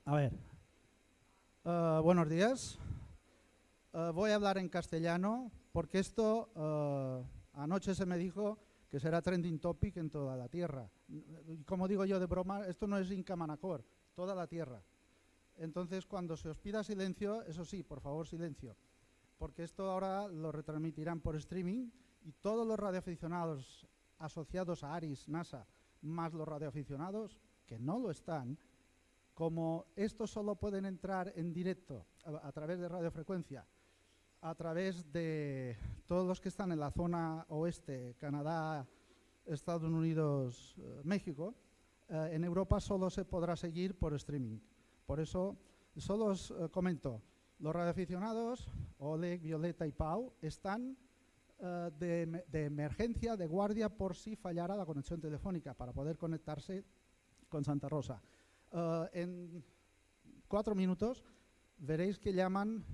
A ver, buenos días. Voy a hablar en castellano porque esto anoche se me dijo que será trending topic en toda la Tierra. Como digo yo de broma, esto no es Inca Manacor, toda la Tierra. Entonces, cuando se os pida silencio, eso sí, por favor, silencio, porque esto ahora lo retransmitirán por streaming y todos los radioaficionados asociados a ARIS, NASA, más los radioaficionados que no lo están, como estos solo pueden entrar en directo a través de radiofrecuencia, a través de todos los que están en la zona oeste, Canadá, Estados Unidos, México, en Europa solo se podrá seguir por streaming. Por eso, solo os comento, los radioaficionados, Oleg, Violeta y Pau, están de emergencia, de guardia, por si fallara la conexión telefónica, para poder conectarse con Santa Rosa. En 4 minutos veréis que llaman,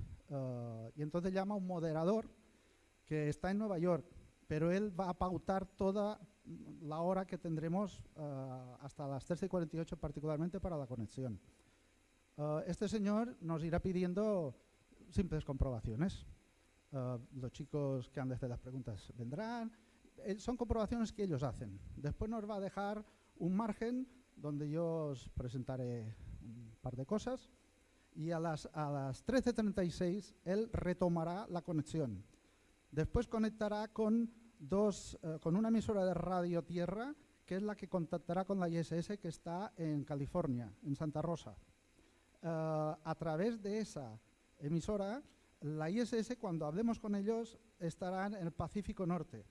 y entonces llama un moderador que está en Nueva York, pero él va a pautar toda la hora que tendremos hasta las 13:48 particularmente para la conexión. Este señor nos irá pidiendo simples comprobaciones. Los chicos que han de hacer las preguntas vendrán. Son comprobaciones que ellos hacen. Después nos va a dejar un margen donde yo os presentaré un par de cosas y a las 13:36 él retomará la conexión. Después conectará con una emisora de radio tierra, que es la que contactará con la ISS, que está en California, en Santa Rosa. A través de esa emisora, la ISS, cuando hablemos con ellos, estarán en el Pacífico Norte.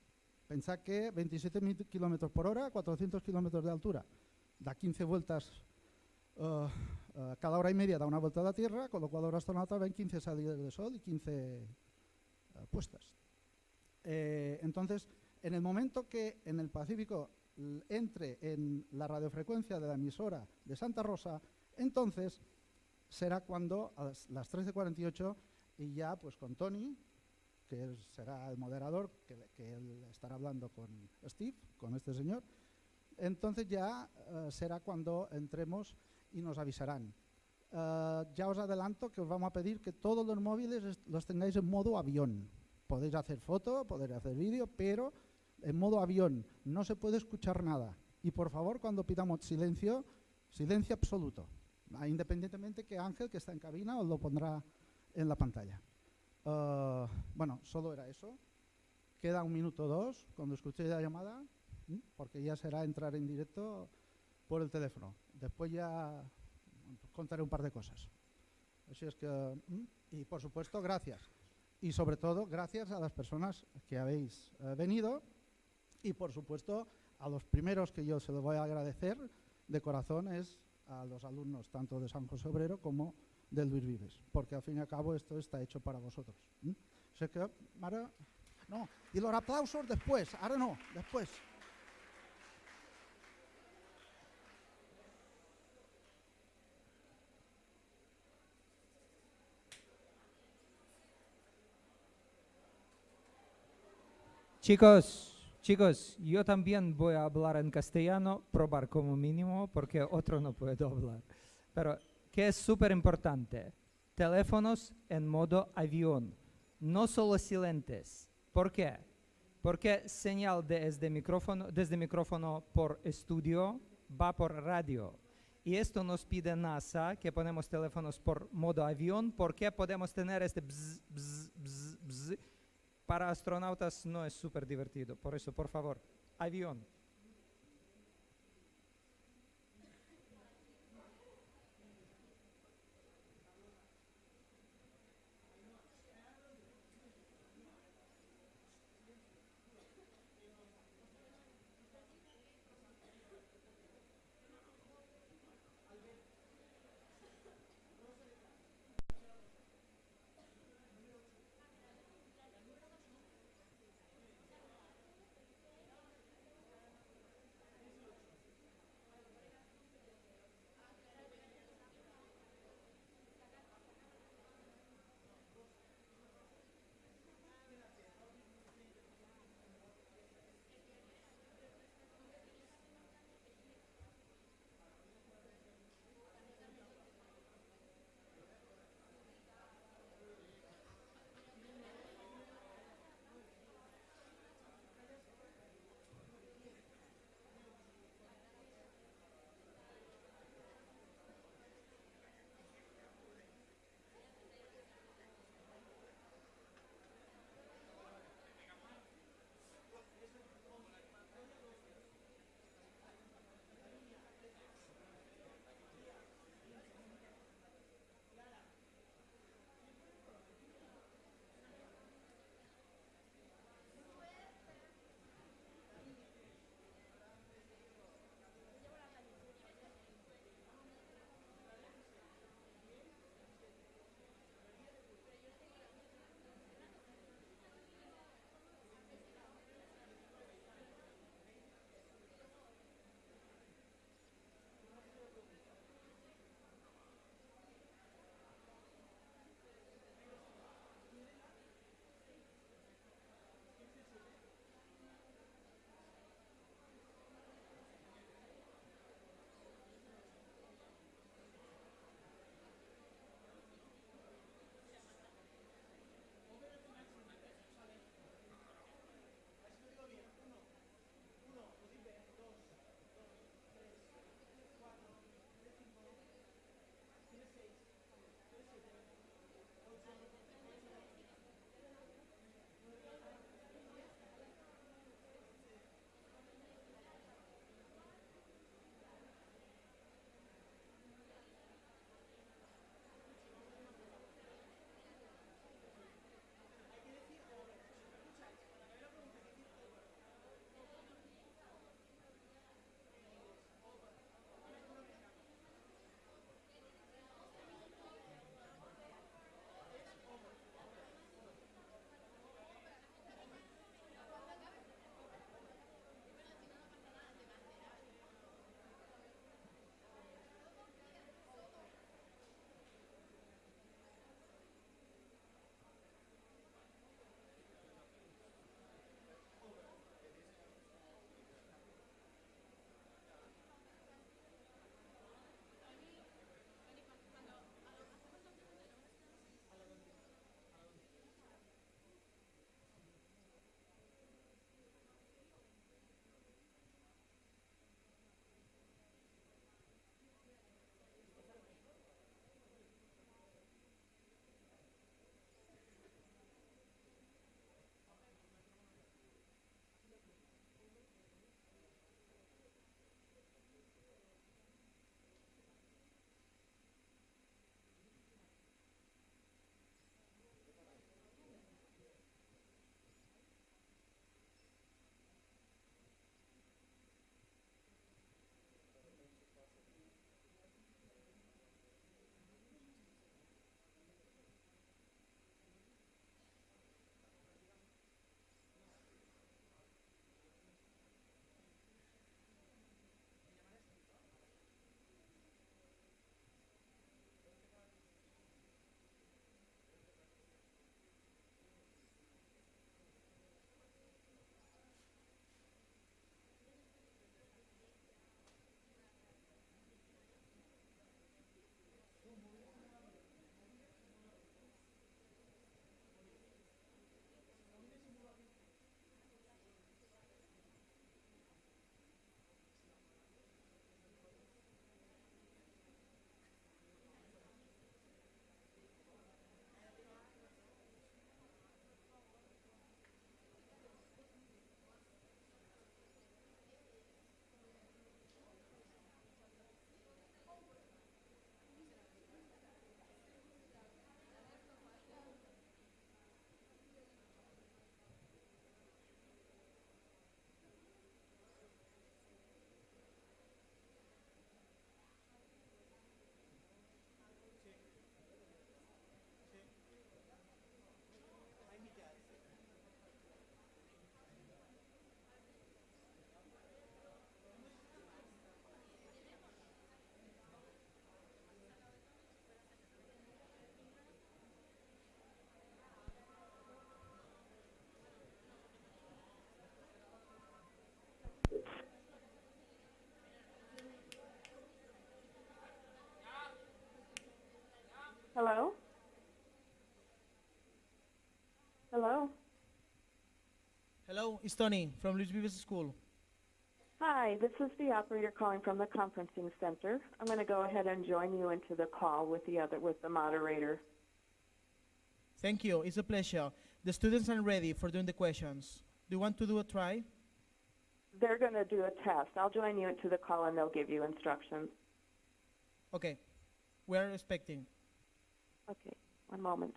Pensad que 27 kilómetros por hora, 400 kilómetros de altura, da 15 vueltas, cada hora y media da una vuelta a la Tierra, con lo cual los astronautas ven 15 salidas de Sol y 15 puestas. Entonces, en el momento que en el Pacífico entre en la radiofrecuencia de la emisora de Santa Rosa, entonces será cuando a las 13:48 y ya pues con Tony, que él será el moderador, que él estará hablando con Steve, con este señor, entonces ya será cuando entremos y nos avisarán. Ya os adelanto que os vamos a pedir que todos los móviles los tengáis en modo avión. Podéis hacer foto, podéis hacer vídeo, pero en modo avión, no se puede escuchar nada. Y por favor, cuando pidamos silencio, silencio absoluto. Independientemente que Ángel, que está en cabina, os lo pondrá en la pantalla. Bueno, solo era eso. Queda 1 minuto o 2 cuando escuchéis la llamada, porque ya será entrar en directo por el teléfono. Después ya contaré un par de cosas. Así es que, y por supuesto, gracias. Y sobre todo, gracias a las personas que habéis venido y, por supuesto, a los primeros que yo se los voy a agradecer de corazón es a los alumnos tanto de San José Obrero como de Luis Vives, porque al fin y al cabo esto está hecho para vosotros. Sé que ahora no, y los aplausos después, ahora no, después. Chicos, yo también voy a hablar en castellano, probar como mínimo, porque otro no puedo hablar. Pero, que es súper importante, teléfonos en modo avión, no solo silentes. ¿Por qué? Porque señal desde micrófono por estudio va por radio. Y esto nos pide NASA, que ponemos teléfonos por modo avión, porque podemos tener este bzz, bzz, bzz, bzz. Para astronautas no es súper divertido, por eso, por favor, avión. Hello? Hello? Hello, it's Tony from Luis Vives School. Hi, this is the operator calling from the conferencing center. I'm going to go ahead and join you into the call with the moderator. Thank you, it's a pleasure. The students are ready for doing the questions. Do you want to do a try? They're going to do a test. I'll join you into the call and they'll give you instructions. Okay, we are expecting. Okay, one moment.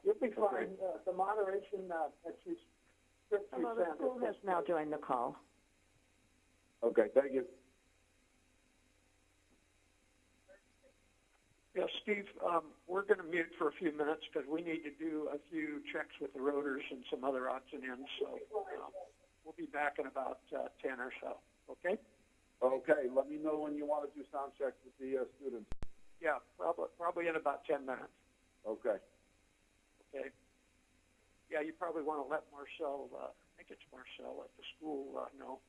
You'll be fine. The moderation that she's Hello, the school has now joined the call. Okay, thank you. Yeah, Steve, we're going to mute for a few minutes because we need to do a few checks with the rotors and some other odds and ends. So we'll be back in about 10 or so. Okay? Okay, let me know when you want to do sound checks with the students. Yeah, probably in about 10 minutes. Okay. Okay. Yeah, you probably want to let Marcel, I think it's Marcel at the school, know.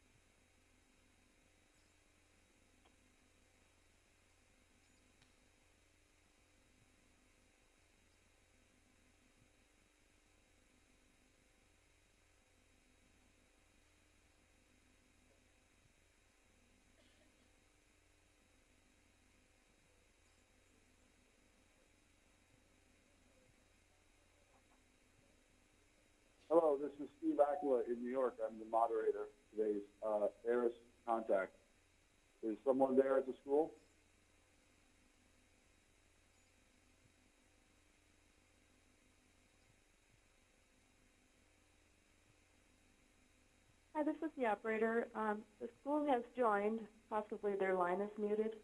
Hello, this is Steve Aquila in New York. I'm the moderator for today's ISS Contact. Is someone there at the school? Hi, this is the operator. The school has joined. Possibly their line is muted.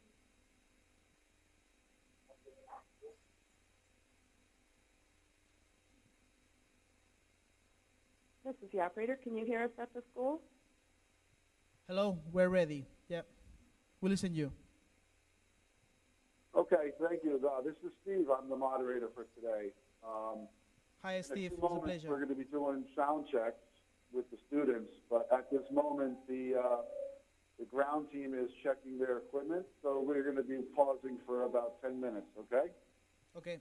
This is the operator. Can you hear us at the school? Hello, we're ready. Yeah, we listen to you. Okay, thank you. This is Steve. I'm the moderator for today. Hi, Steve. In a It's few a moments, pleasure. we're going to be doing sound checks with the students, but at this moment, the ground team is checking their equipment, so we're going to be pausing for about 10 minutes, okay? Okay.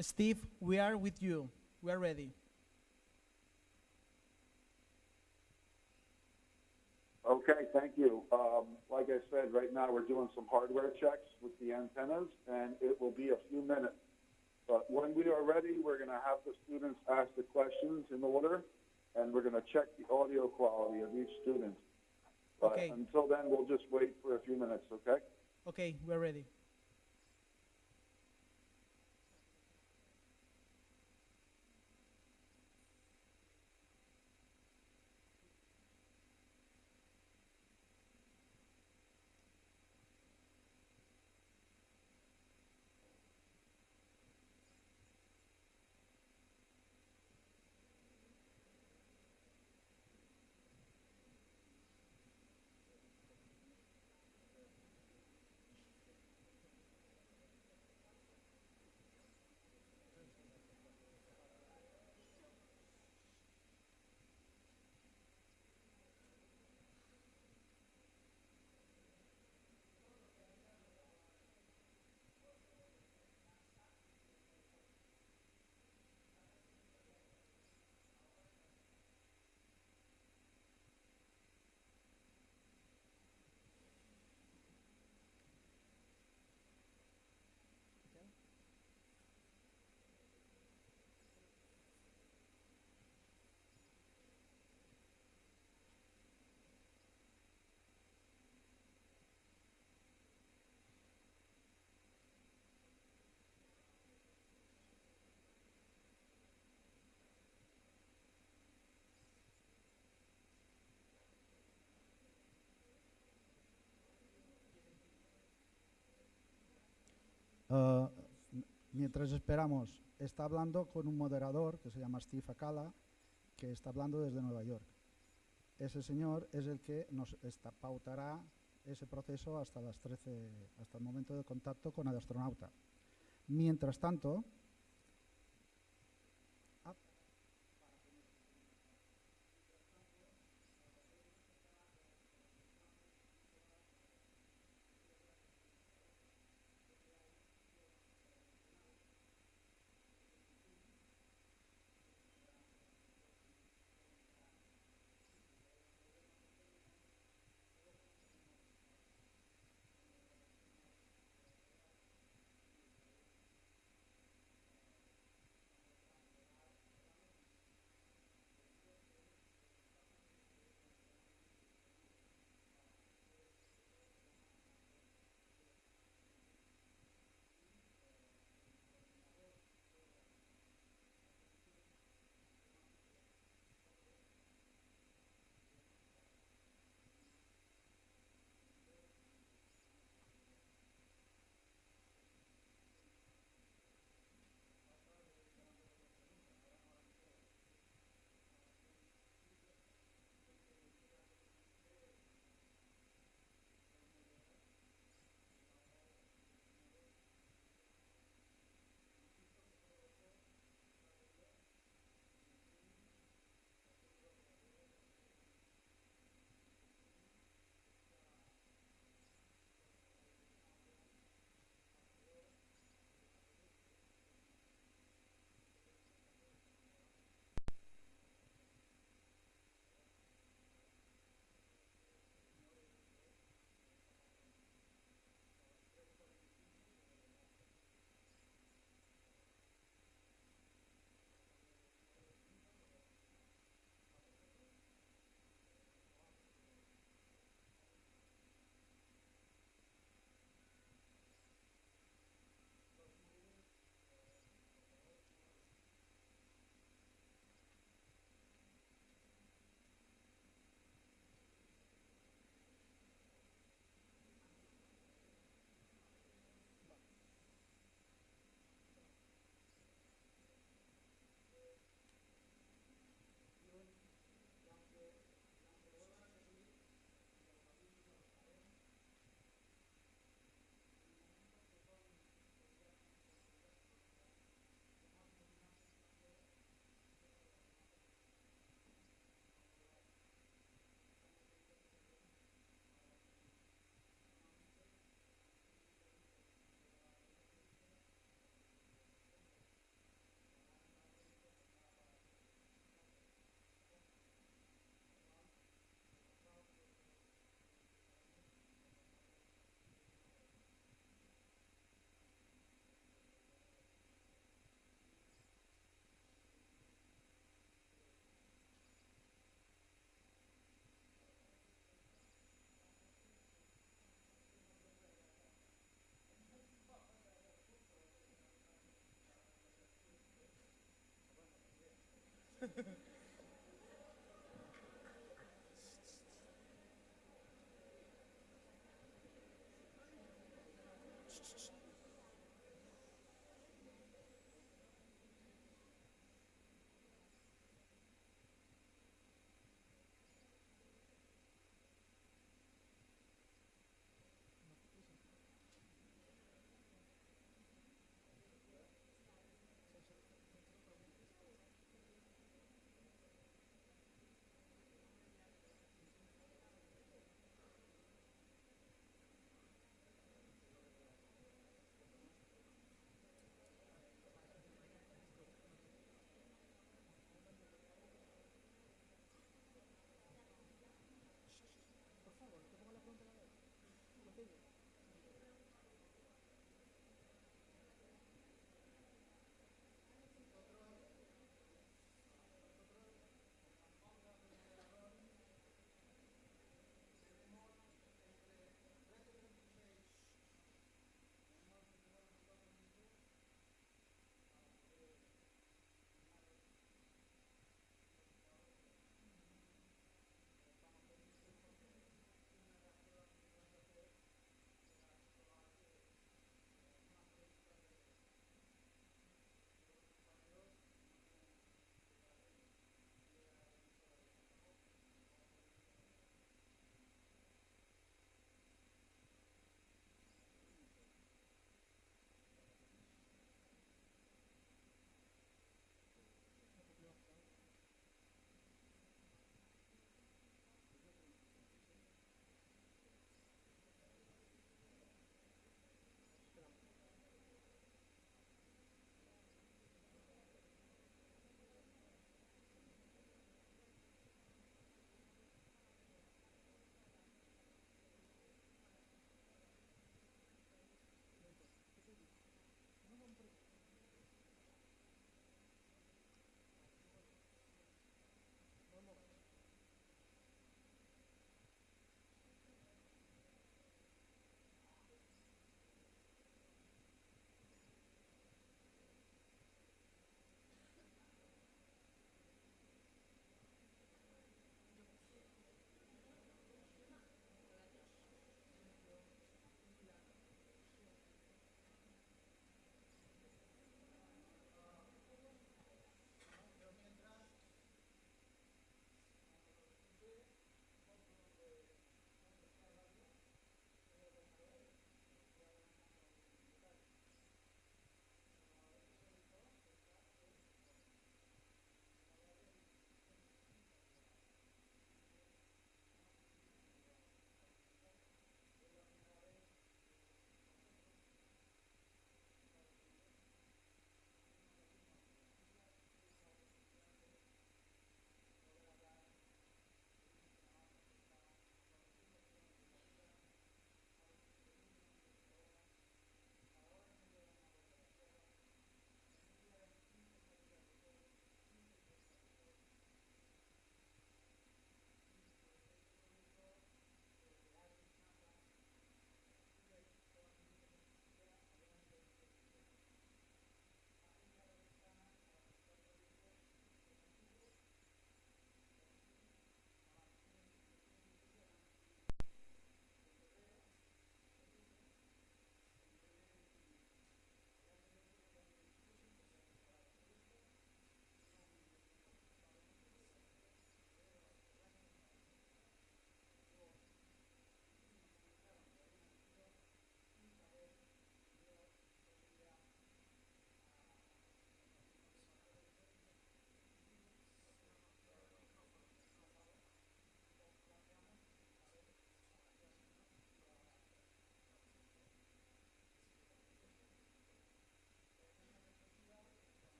Steve, we are with you. We are ready. Okay, thank you. Like I said, right now we're doing some hardware checks with the antennas, and it will be a few minutes. But when we are ready, we're going to have the students ask the questions in order, and we're going to check the audio quality of each student. But Okay. until then, we'll just wait for a few minutes, okay? Okay, we're ready. Uh, mientras esperamos, está hablando con un moderador que se llama Steve Acala, que está hablando desde Nueva York. Ese señor es el que nos pautará ese proceso hasta las 13, hasta el momento de contacto con el astronauta. Mientras tanto,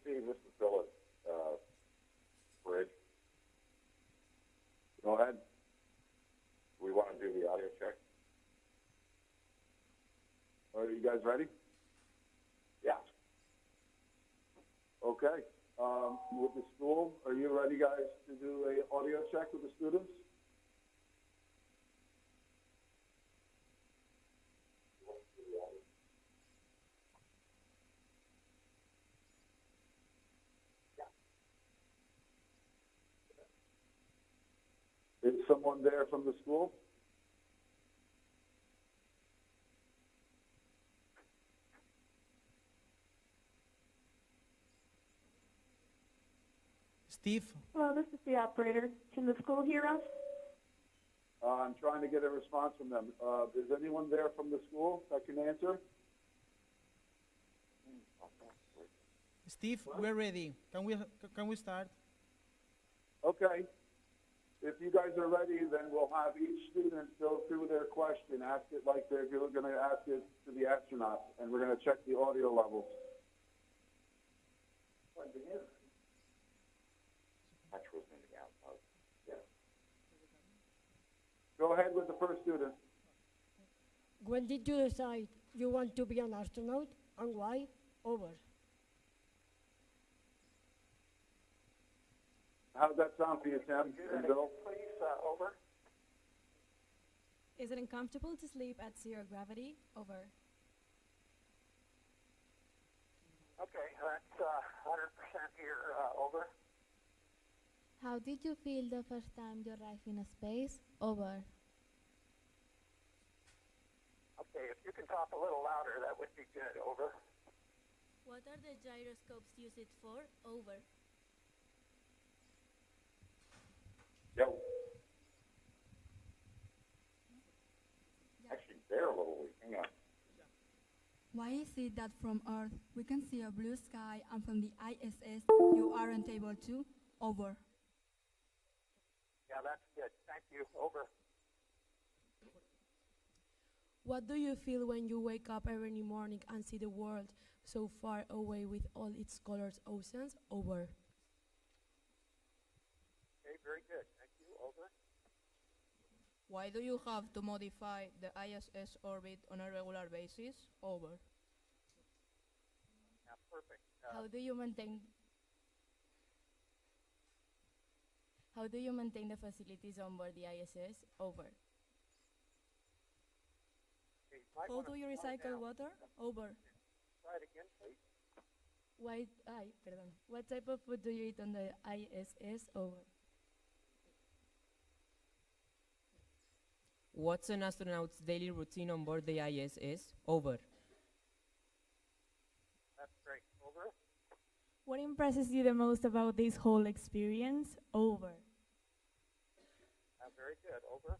Steve, this is Philip, Bridge. Go ahead. We want to do the audio check. Are you guys ready? Yeah. Okay. With the school, are you ready, guys, to do a audio check with the students? Is someone there from the school? Steve, Hello, this is the operator. Can the school hear us? I'm trying to get a response from them. Is anyone there from the school that can answer? Steve, we're ready. Can we start? Okay. If you guys are ready, then we'll have each student go through their question, ask it like they're going to ask it to the astronauts, and we're going to check the audio levels. Go ahead with the first student. When did you decide you want to be an astronaut and why? Over. How's that sound for you, Tim and Bill? Please, over. Is it uncomfortable to sleep at zero gravity? Over. Okay, that's 100% here, over. How did you feel the first time you arrived in space? Over. Okay, if you can talk a little louder, that would be good, over. What are the gyroscopes used for? Over. Yo. Actually, they're a little weak. Hang on. Why is it that from Earth we can see a blue sky and from the ISS you aren't able to? Over. Yeah, that's good. Thank you, over. What do you feel when you wake up every morning and see the world so far away with all its colors, oceans? Over. Okay, very good. Thank you, over. Why do you have to modify the ISS orbit on a regular basis? Over. Yeah, perfect. How do you maintain the facilities on board the ISS? Over. Okay, you might How wanna do you slow recycle down. water? Over. Try it again, please. What type of food do you eat on the ISS? Over. What's an astronaut's daily routine on board the ISS? Over. That's great. Over. What impresses you the most about this whole experience? Over. Very good. Over.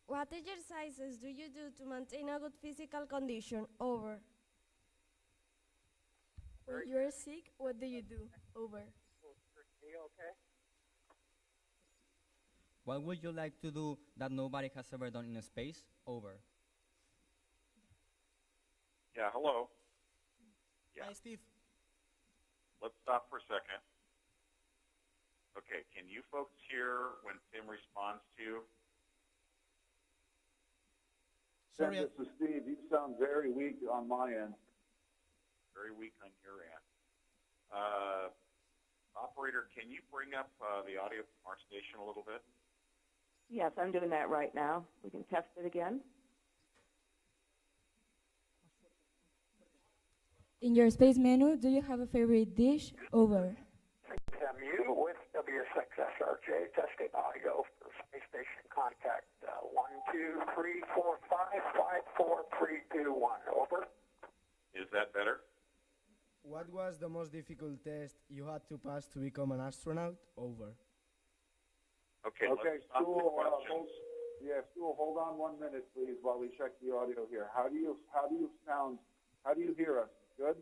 What exercises do you do to maintain a good physical condition? Over. When you're sick, what do you do? Over. Okay. What would you like to do that nobody has ever done in space? Over. Yeah, hello. Yeah. Hi, Steve. Let's stop for a second. Okay, can you folks hear when Tim responds to you? Tim, Sorry. this is Steve. You sound very weak on my end. Very weak on your end. Operator, can you bring up the audio from our station a little bit? Yes, I'm doing that right now. We can test it again. In your space menu, do you have a favorite dish? Over. MU with WSXSRJ testing audio for Space Station contact 123455431. Over. Is that better? What was the most difficult test you had to pass to become an astronaut? Over. Okay, Okay, let's stop the Stu, questions. Stu, hold on 1 minute, please, while we check the audio here. How do you sound? How do you hear us? Good?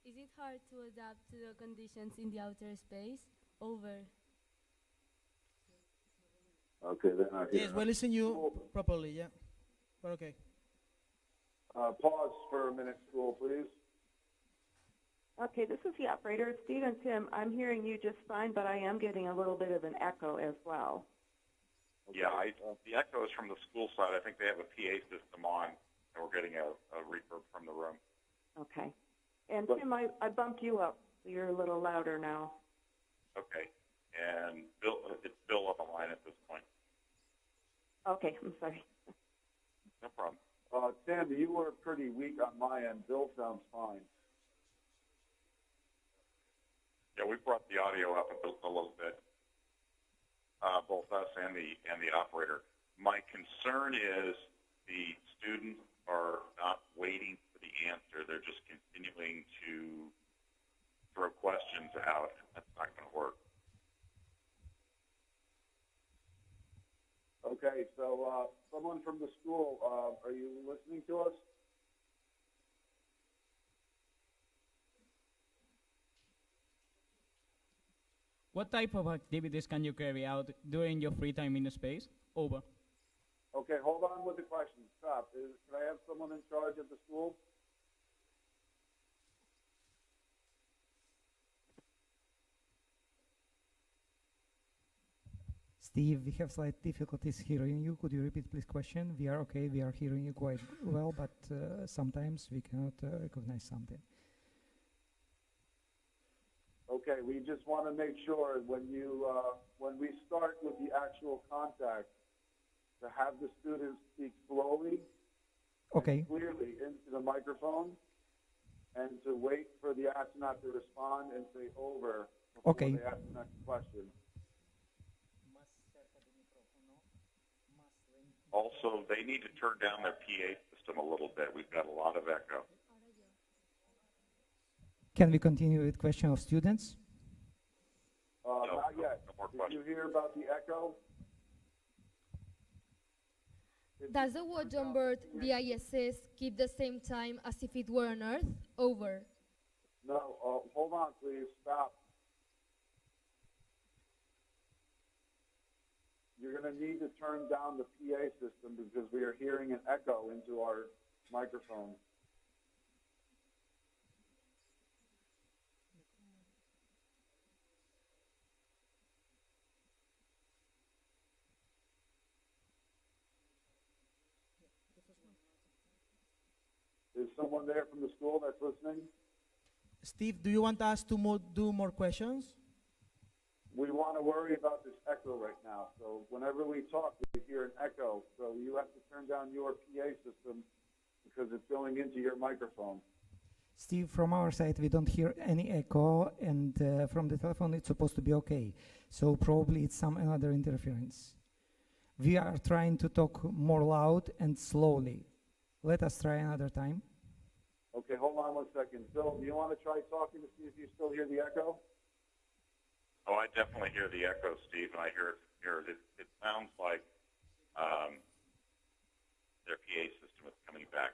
Is it hard to adapt to the conditions in the outer space? Over. Okay, they're not here. Yes, we listen you properly, yeah. But okay. Pause for a minute, school, please. Okay, this is the operator. Steve and Tim, I'm hearing you just fine, but I am getting a little bit of an echo as well. Yeah, the echo is from the school side. I think they have a PA system on, and we're getting a reverb from the room. Okay. And Tim, I bumped you up. You're a little louder now. Okay. And Bill, it's Bill on the line at this point. Okay, I'm sorry. No problem. Sandy, you were pretty weak on my end. Bill sounds fine. Yeah, we brought the audio up a little bit, both us and the operator. My concern is the students are not waiting for the answer. They're just continuing to throw questions out. That's not going to work. Okay, so someone from the school, are you listening to us? What type of activities can you carry out during your free time in space? Over. Okay, hold on with the question. Stop. Can I have someone in charge of the school? Steve, we have slight difficulties hearing you. Could you repeat, please, question? We are okay. We are hearing you quite well, but sometimes we cannot recognize something. Okay, we just want to make sure when we start with the actual contact, to have the students speak slowly and clearly into the microphone, and to wait for the astronaut to respond and say over before they ask the next question. Also, they need to turn down their PA system a little bit. We've got a lot of echo. Can we continue with question of students? Not yet. No more Did questions. you hear about the echo? Does the watch on board the ISS keep the same time as if it were on Earth? Over. No, hold on, please. Stop. You're going to need to turn down the PA system because we are hearing an echo into our microphone. Is someone there from the school that's listening? Steve, do you want us to do more questions? We want to worry about this echo right now. So whenever we talk, we hear an echo. So you have to turn down your PA system because it's going into your microphone. Steve, from our side, we don't hear any echo, and from the telephone, it's supposed to be okay. So probably it's some another interference. We are trying to talk more loud and slowly. Let us try another time. Okay, hold on one second. Bill, do you want to try talking to see if you still hear the echo? Oh, I definitely hear the echo, Steve, and I hear it. It sounds like their PA system is coming back.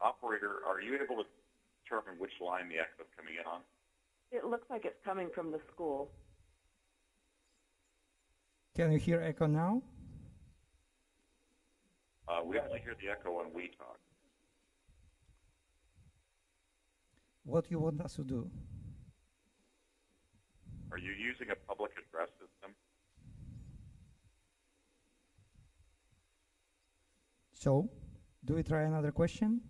Operator, are you able to determine which line the echo is coming in on? It looks like it's coming from the school. Can you hear echo now? We only hear the echo when we talk. What you want us to do? Are you using a public address system? So, do we try another question?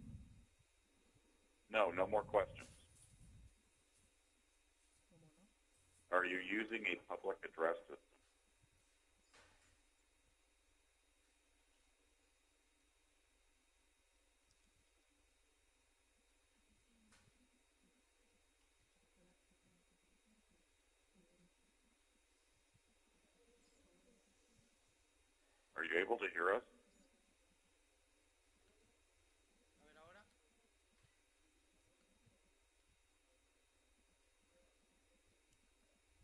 No, no more questions. Are you using a public address system? Are you able to hear us?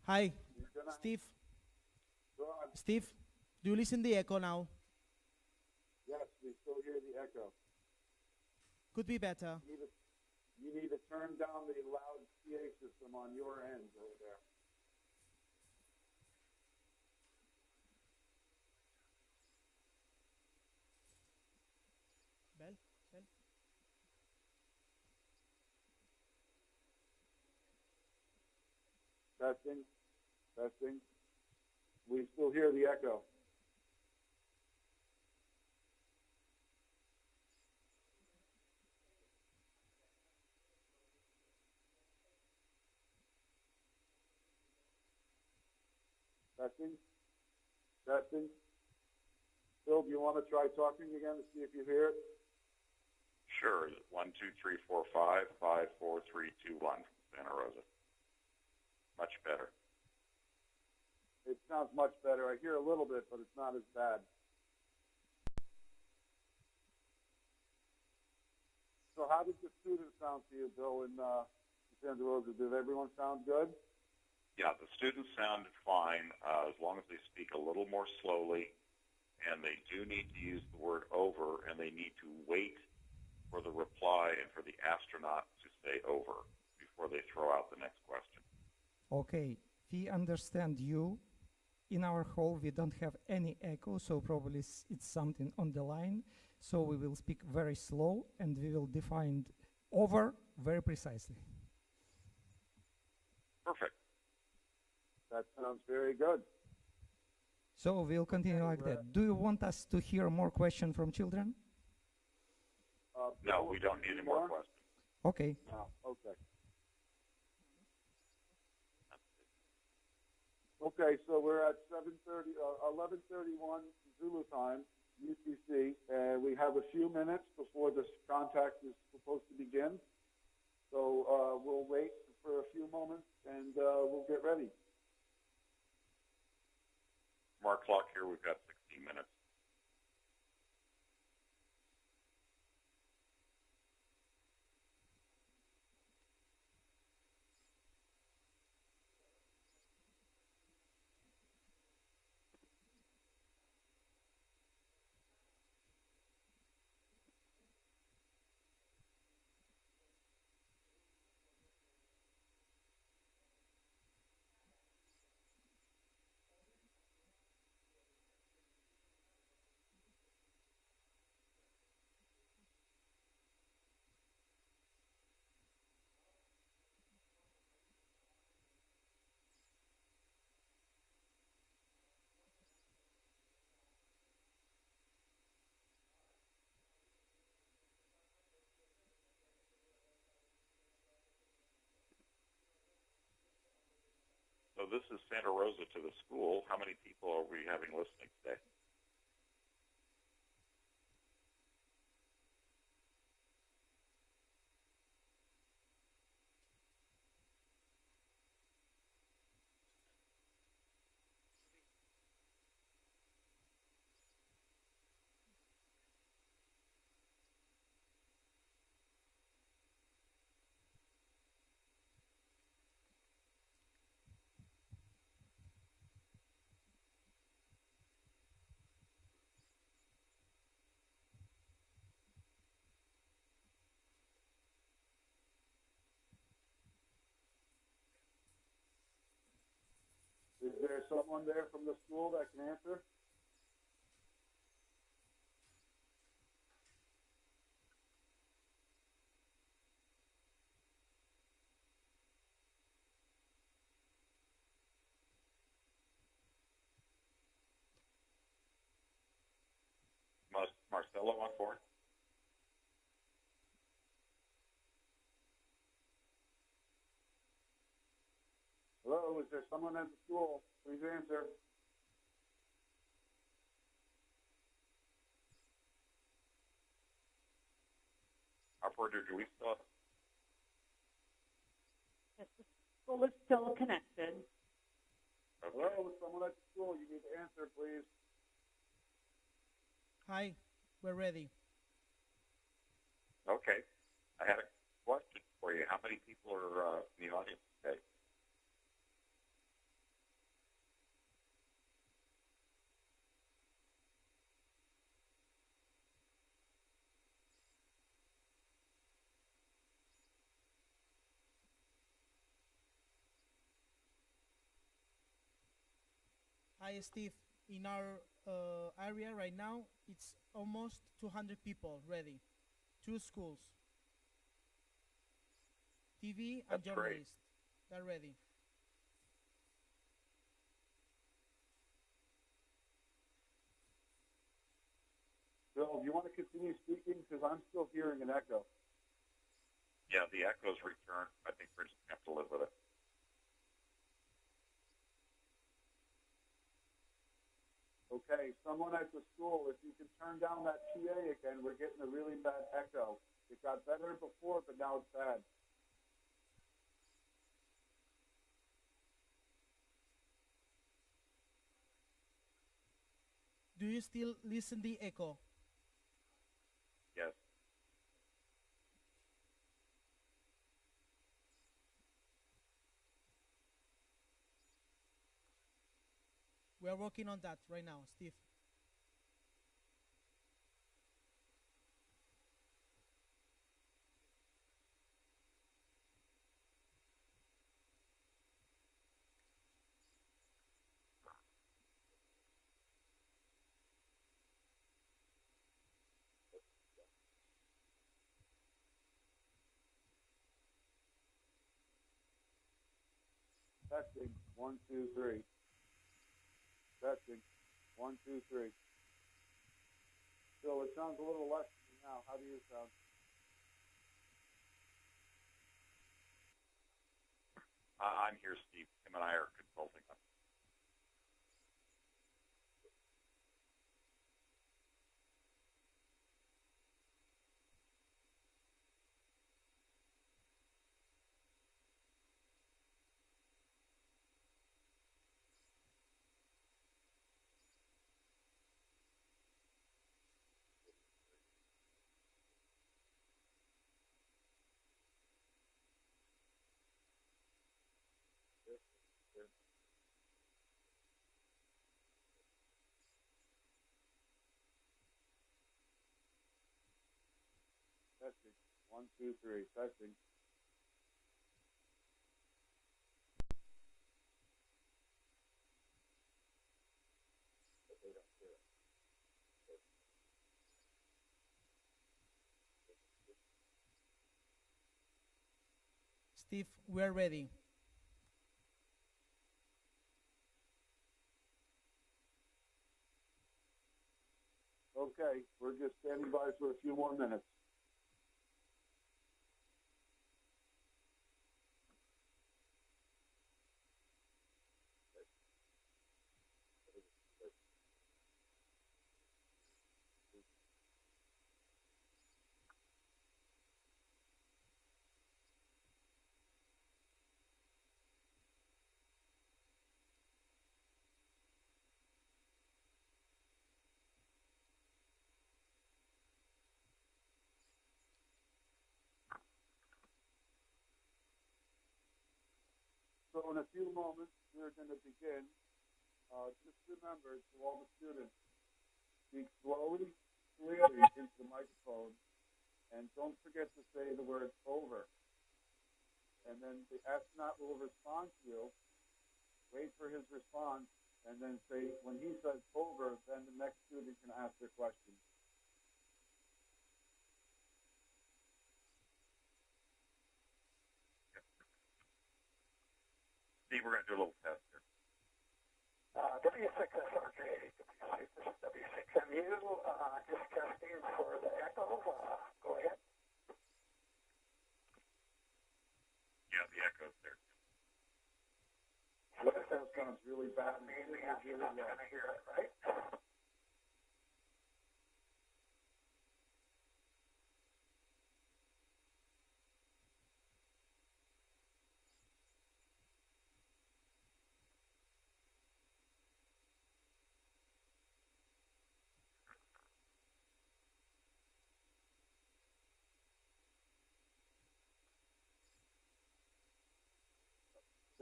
Hi, Steve. Steve, do you listen the echo now? Yes, we still hear the echo. Could be better. You need to turn down the loud PA system on your end over there. Testing, testing. We still hear the echo. Testing, testing. Bill, do you want to try talking again to see if you hear it? Sure. 1, 2, 3, 4, 5, 5, 4, 3, 2, 1 from Santa Rosa. Much better. It sounds much better. I hear a little bit, but it's not as bad. So how did the students sound to you, Bill, in Santa Rosa? Did everyone sound good? Yeah, the students sounded fine as long as they speak a little more slowly, and they do need to use the word over, and they need to wait for the reply and for the astronaut to say over before they throw out the next question. Okay, we understand you. In our hall, we don't have any echo, so probably it's something on the line. So we will speak very slow, and we will define over very precisely. Perfect. That sounds very good. So we'll continue like that. Do you want us to hear more questions from children? No, we don't need any more questions. Okay. No, okay. Okay, so we're at 11:31 Zulu time, UTC, and we have a few minutes before this contact is supposed to begin. So we'll wait for a few moments, and we'll get ready. From our clock here, we've got 16 minutes. So this is Santa Rosa to the school. How many people are we having listening today? Is there someone there from the school that can answer? Marcelo on board? Hello, is there someone at the school? Please answer. Operator, do we still have? Yes, the school is still connected. Okay. Hello, is someone at the school? You need to answer, please. Hi, we're ready. Okay. I had a question for you. How many people are in the audience today? Hi, Steve. In our area right now, it's almost 200 people ready. 2 schools. TV and That's great. journalists. They're ready. you want to continue speaking? Because I'm still hearing an echo. Yeah, the echoes return. I think we're just going to have to live with it. Okay, someone at the school, if you can turn down that PA again, we're getting a really bad echo. It got better before, but now it's bad. Do you still listen the echo? Yes. We are working on that right now, Steve. Testing, 1, 2, 3. Testing, 1, 2, 3. So it sounds a little less now. How do you sound? I'm here, Steve. Tim and I are consulting on. Testing, 1, 2, 3. Testing. Steve, we are ready. Okay, we're just standing by for a few more minutes. So in a few moments, we're going to begin. Just remember to all the students, speak slowly, clearly into the microphone, and don't forget to say the word over. And then the astronaut will respond to you, wait for his response, and then say, when he says over, then the next student can ask their question. Steve, we're going to do a little test here. W6SRJ, W6MU, just testing for the echo. Go ahead. Yeah, the echo's there. The echo sounds really bad. Mainly astronauts going to hear it, right?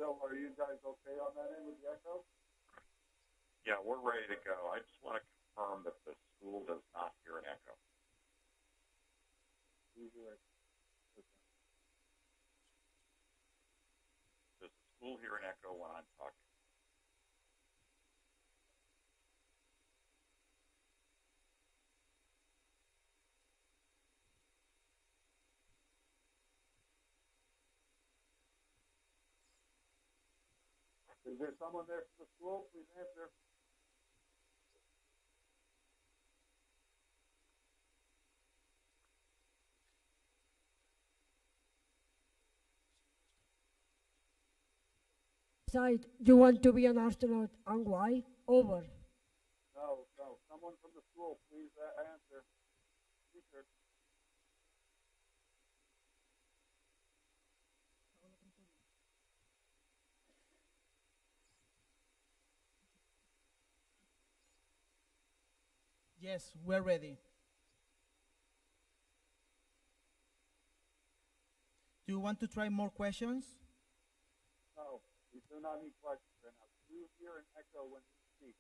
Bill, are you guys okay on that end with the echo? Yeah, we're ready to go. I just want to confirm that the school does not hear an echo. Does the school hear an echo when I'm talking? Is there someone there from the school? Please answer. side, you want to be an astronaut, and why? Over. No, no. Someone from the school, please answer. Teacher. Yes, we're ready. Do you want to try more questions? No, we do not need questions right now. Do you hear an echo when you speak?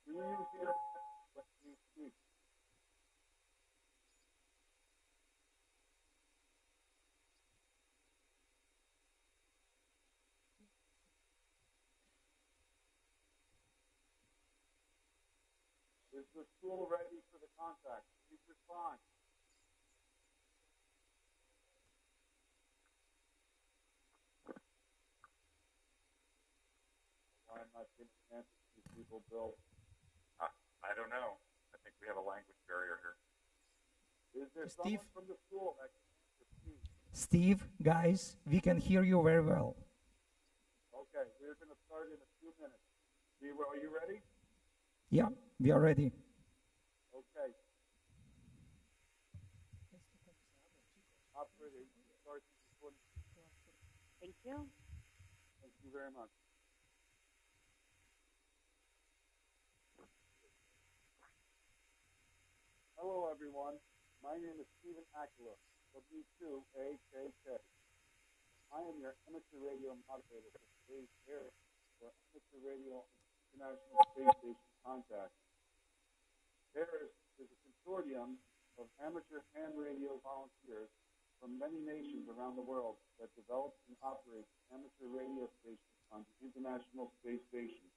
Do you hear when you speak? Is the school ready for the contact? Please respond. Why am I not getting answers to these people, Bill? I don't know. I think we have a language barrier here. Is there Steve? someone from the school that can answer, please? Steve, guys, we can hear you very well. Okay, we're going to start in a few minutes. Steve, are you ready? Yeah, we are ready. Okay. Operator, you can start the recording. Thank you. Thank you very much. Hello, everyone. My name is Stephen Akula, W2AKK. I am your amateur radio moderator for today's air for Amateur Radio International Space Station Contact. AIRS is a consortium of amateur ham radio volunteers from many nations around the world that develops and operates amateur radio stations on the International Space Station.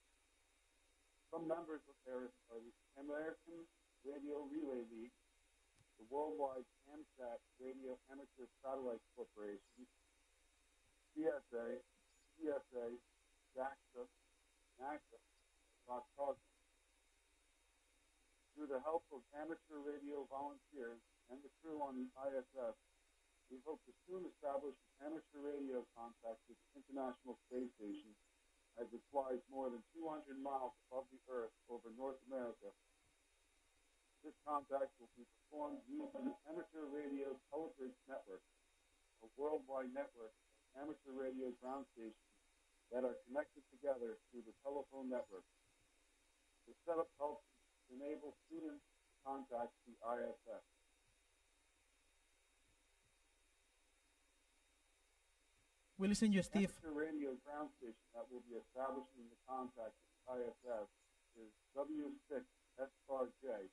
Some members of AIRS are the American Radio Relay League, the Worldwide AMSAT Radio Amateur Satellite Corporation, CSA, CSA, JAXA, NASA, Roscosmos. Through the help of amateur radio volunteers and the crew on the ISS, we hope to soon establish an amateur radio contact with the International Space Station as it flies more than 200 miles above the Earth over North America. This contact will be performed using the Amateur Radio Telebridge Network, a worldwide network of amateur radio ground stations that are connected together through the telephone network. The setup helps enable students to contact the ISS. We listen to you, Steve. The amateur radio ground station that will be establishing the contact with the ISS is W6SRJ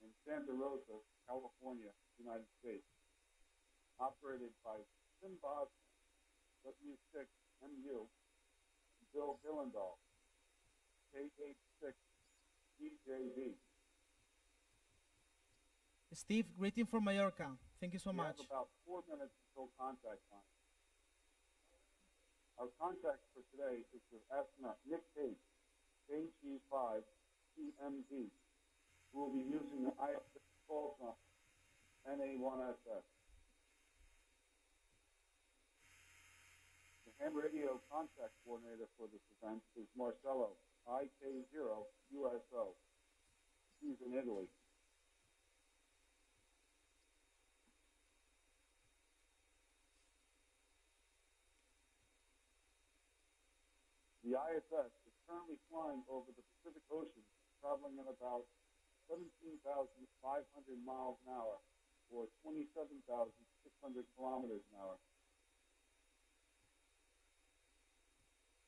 in Santa Rosa, California, United States. Operated by Simbad W6MU, Bill Hillendahl, KH6EJV. Steve, greeting from Mallorca. Thank you so We much. have about 4 minutes until contact time. Our contact for today is with astronaut Nick Page, KG5CMD, who will be using the ISS call sign NA1SS. The ham radio contact coordinator for this event is Marcello, IK0USO. He's in Italy. The ISS is currently flying over the Pacific Ocean, traveling at about 17,500 miles an hour, or 27,600 kilometers an hour.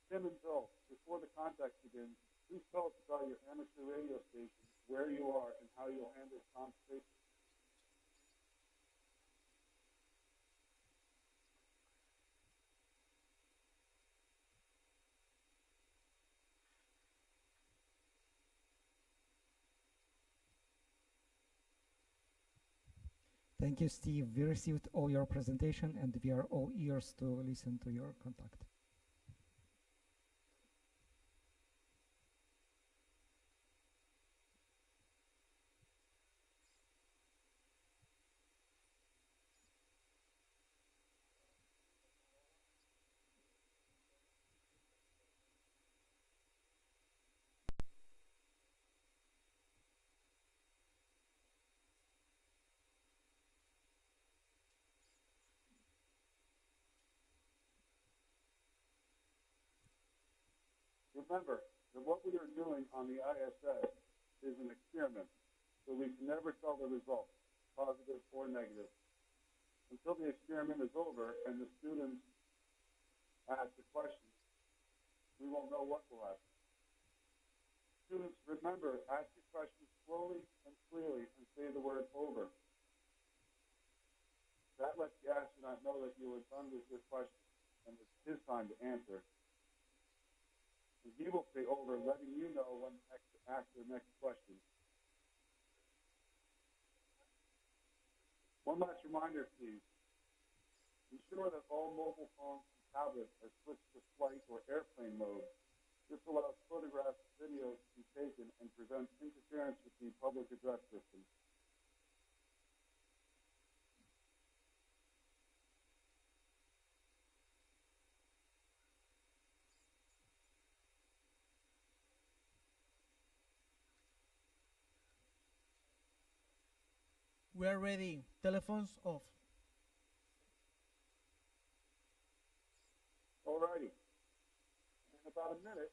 Tim and Bill, before the contact begins, please tell us about your amateur radio station, where you are, and how you'll handle conversation. Thank you, Steve. We received all your presentation and we are all ears to listen to your contact. Remember that what we are doing on the ISS is an experiment, so we can never tell the results, positive or negative. Until the experiment is over and the students ask the questions, we won't know what will happen. Students, remember, ask your questions slowly and clearly and say the word over. That lets the astronaut know that you are done with your question and it's his time to answer. And he will say over, letting you know when to ask the next question. One last reminder, please. Ensure that all mobile phones and tablets are switched to flight or airplane mode. This allows photographs and videos to be taken and prevents interference with the public address system. We are ready. Telephones off. Alrighty. In about a minute,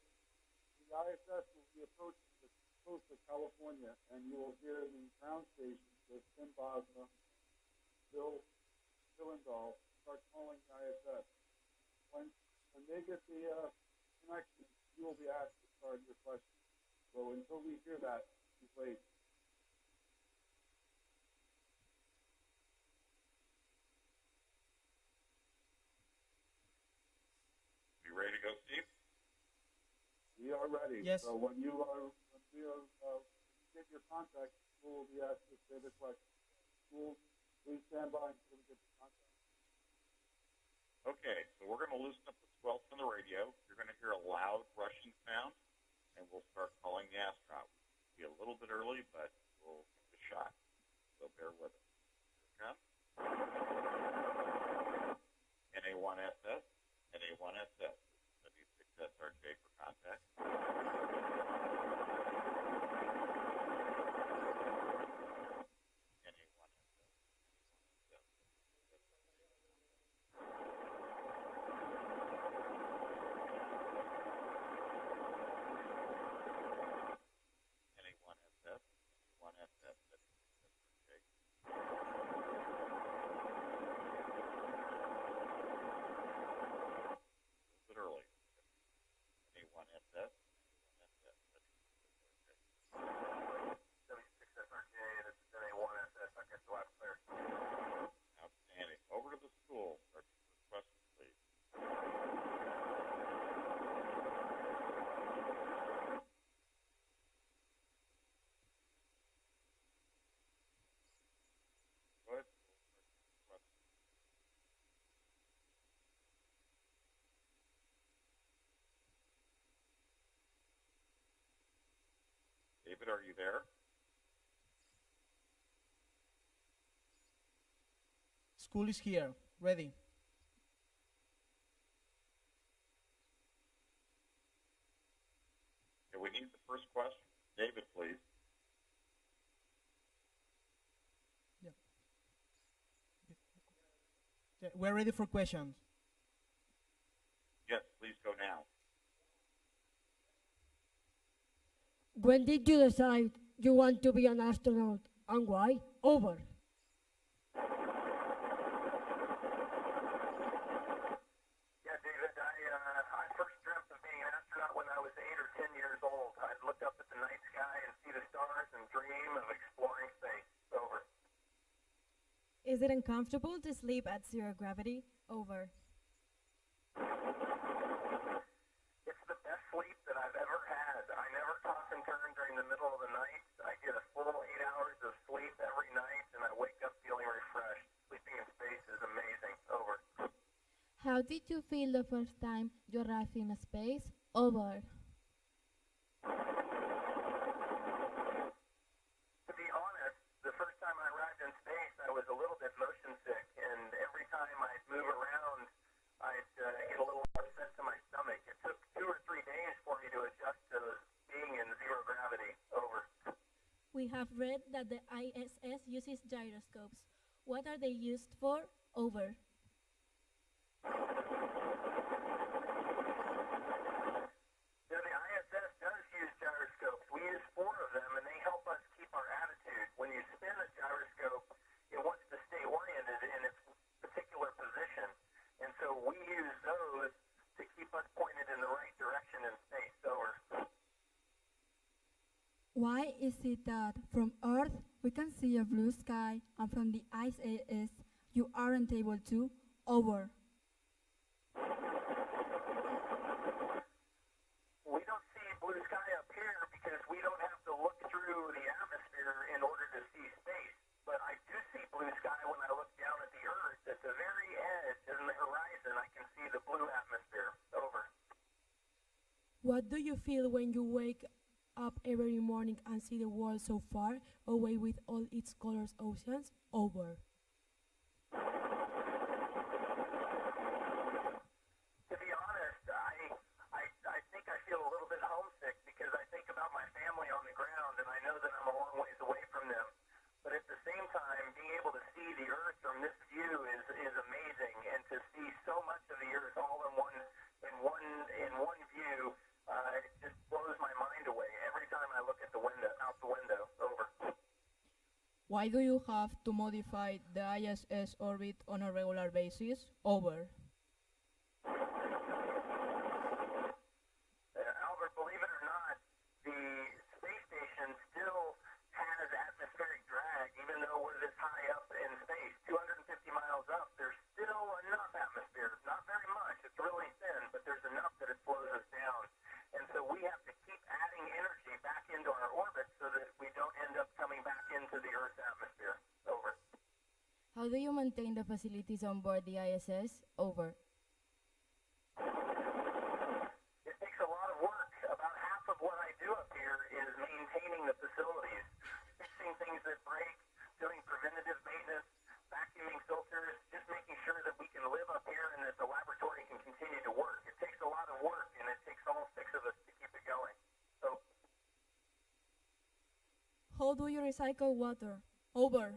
the ISS will be approaching the coast of California, and you will hear the ground stations of Tim Bosma, Bill Hillendahl start calling the ISS. When they get the connection, you will be asked to start your question. So until we hear that, please wait. Ready to go, Steve? We are ready. Yes. So when you get your contact, school will be asked to say the question. School, please stand by until we get the contact. Okay, so we're going to loosen up the squelch on the radio. You're going to hear a loud rushing sound, and we'll start calling the astronaut. It'll be a little bit early, but we'll give it a shot. So bear with us. Here it comes. NA1SS, NA1SS. W6SRJ for contact. David, are you there? School is here. Ready. Okay, we need the first question. David, please. Yeah, we're ready for questions. Yes, please go now. When did you decide you want to be an astronaut and why? Over. Yeah, David, I first dreamt of being an astronaut when I was 8 or 10 years old. I'd look up at the night sky and see the stars and dream of exploring space. Over. Is it uncomfortable to sleep at zero gravity? Over. It's the best sleep that I've ever had. I never toss and turn during the middle of the night. I get a full 8 hours of sleep every night, and I wake up feeling refreshed. Sleeping in space is amazing. Over. How did you feel the first time you arrived in space? Over. To be honest, the first time I arrived in space, I was a little bit motion sick, and every time I'd move around, I'd get a little upset to my stomach. It took 2 or 3 days for me to adjust to being in zero gravity. Over. We have read that the ISS uses gyroscopes. What are they used for? Over. Yeah, the is it that from Earth we can see a blue sky and from the ISS you aren't able to? Over. We don't see blue sky up here because we don't have to look through the atmosphere in order to see space. But I do see blue sky when I look down at the Earth. At the very edge in the horizon, I can see the blue atmosphere. Over. What do you feel when you wake up every morning and see the world so far away with all its colors, oceans? Over. To be honest, I think I feel a little bit homesick because I think about my family on the ground and I know that I'm a long ways away from them. But at the same time, being able to see the Earth from this view is amazing, and to see so much of the Earth all in one view, it just blows my mind away every time I look at out the window. Over. Why do you have to modify the ISS orbit on a regular basis? Over. Albert, believe it or not, the space station still has atmospheric drag, even though we're this high up in space. 250 miles up, there's still enough atmosphere. Not very much, it's really thin, but there's enough that it slows us down. And so we have to keep adding energy back into our orbit so that we don't end up coming back into the Earth's atmosphere. Over. How do you maintain the facilities on board the ISS? Over. It takes a lot of work. About half of what I do up here is maintaining the facilities, fixing things that break, doing preventative maintenance, vacuuming filters, just making sure that we can live up here and that the laboratory can continue to work. It takes a lot of work, and it takes all 6 of us to keep it going. So, How do you recycle water? Over.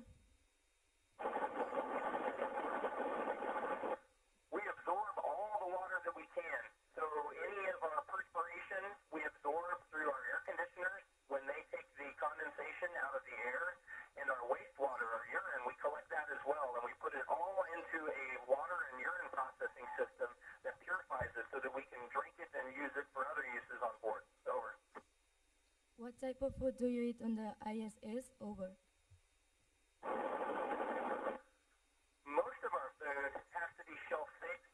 we absorb all the water that we can. So any of our perspiration we absorb through our air conditioners when they take the condensation out of the air, and our wastewater, our urine, we collect that as well, and we put it all into a water and urine processing system that purifies it so that we can drink it and use it for other uses on board. Over. What type of food do you eat on the ISS? Over. Most of our food has to be shelf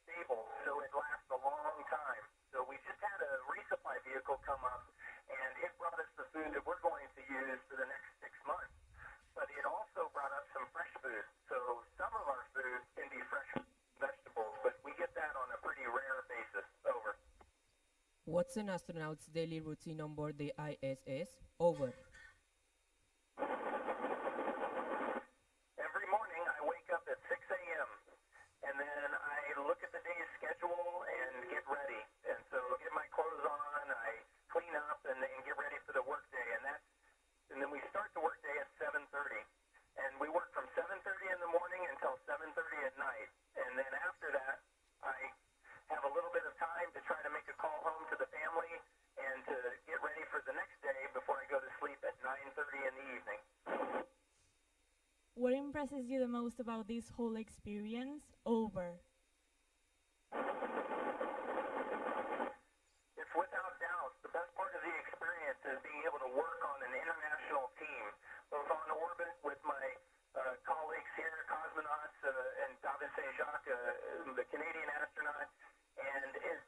stable, so it lasts a long time. So we just had a resupply vehicle come up, and it brought us the food that we're going to use for the next 6 months. But it also brought up some fresh food. So some of our food can be fresh vegetables, but we get that on a pretty rare basis. Over. What's an astronaut's daily routine on board the ISS? Over. Every morning I wake up at 6 a.m. and then I look at the day's schedule and get ready. And so get my clothes on, I clean up and get ready for the workday. And then we start the workday at 7:30. And we work from 7:30 in the morning until 7:30 at night. And then after that, I have a little bit of time to try to make a call home to the family and to get ready for the next day before I go to sleep at 9:30 in the evening. What impresses you the most about this whole experience? Over. It's without doubt the best part of the experience is being able to work on an international team, both on orbit with my colleagues here, cosmonauts, and David Saint-Jacques, the Canadian astronaut,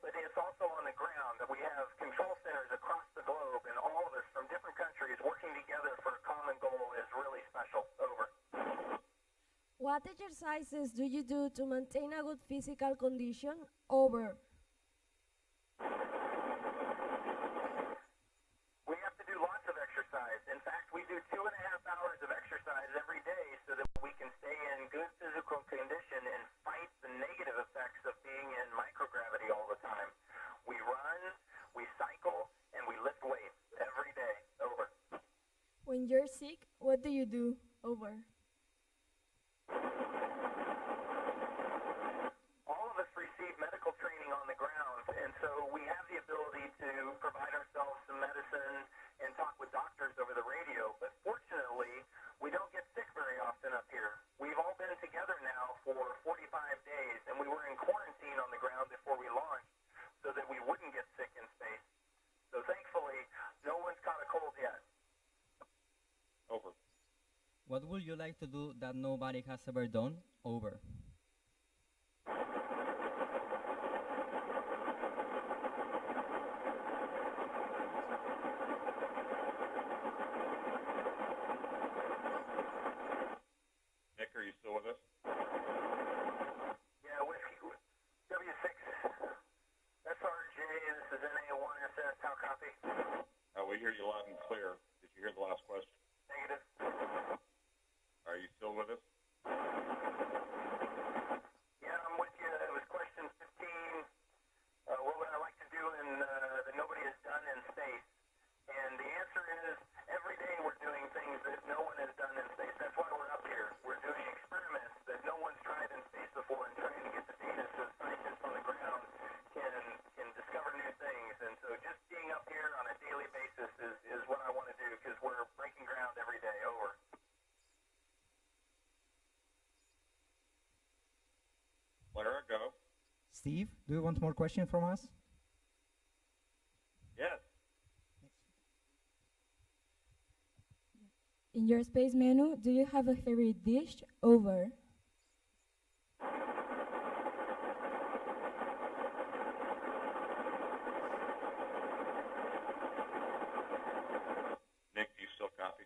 but it's also on the ground. We have control centers across the globe, and all of us from different countries working together for a common goal is really special. Over. What exercises do you do to maintain a good physical condition? Over. We have to do lots of exercise. In fact, we do 2.5 hours of exercise every day so that we can stay in good physical condition and fight the negative effects of being in microgravity all the time. We run, we cycle, and we lift weights every day. Over. When you're sick, what do you do? Over. All of us receive medical training on the ground, and so we have the ability to provide ourselves some medicine and talk with doctors over the radio. But fortunately, we don't get sick very often up here. We've all been together now for 45 days, and we were in quarantine on the ground before we launched so that we wouldn't get sick in space. So thankfully, no one's caught a cold yet. you like to do that nobody has ever done? Over. Nick, are you still with us? Yeah, whiskey, W6, SRJ, this is NA1SS, how copy? We hear you loud and clear. Did you hear the last question? Negative. Are you still with us? Yeah, I'm with you. It was question 15. What would I like to do that nobody has done in space? And the answer is every day we're doing things that no one has done in space. That's why we're up here. We're doing experiments that no one's tried in space before and trying to get the data so scientists on the ground can discover new things. And so just being up here on a daily basis is what I want to do because we're breaking ground every day. Over. Clara, go. Steve, do you want more questions from us? Yes. In your space menu, do you have a favorite dish? Over. Nick, do you still copy?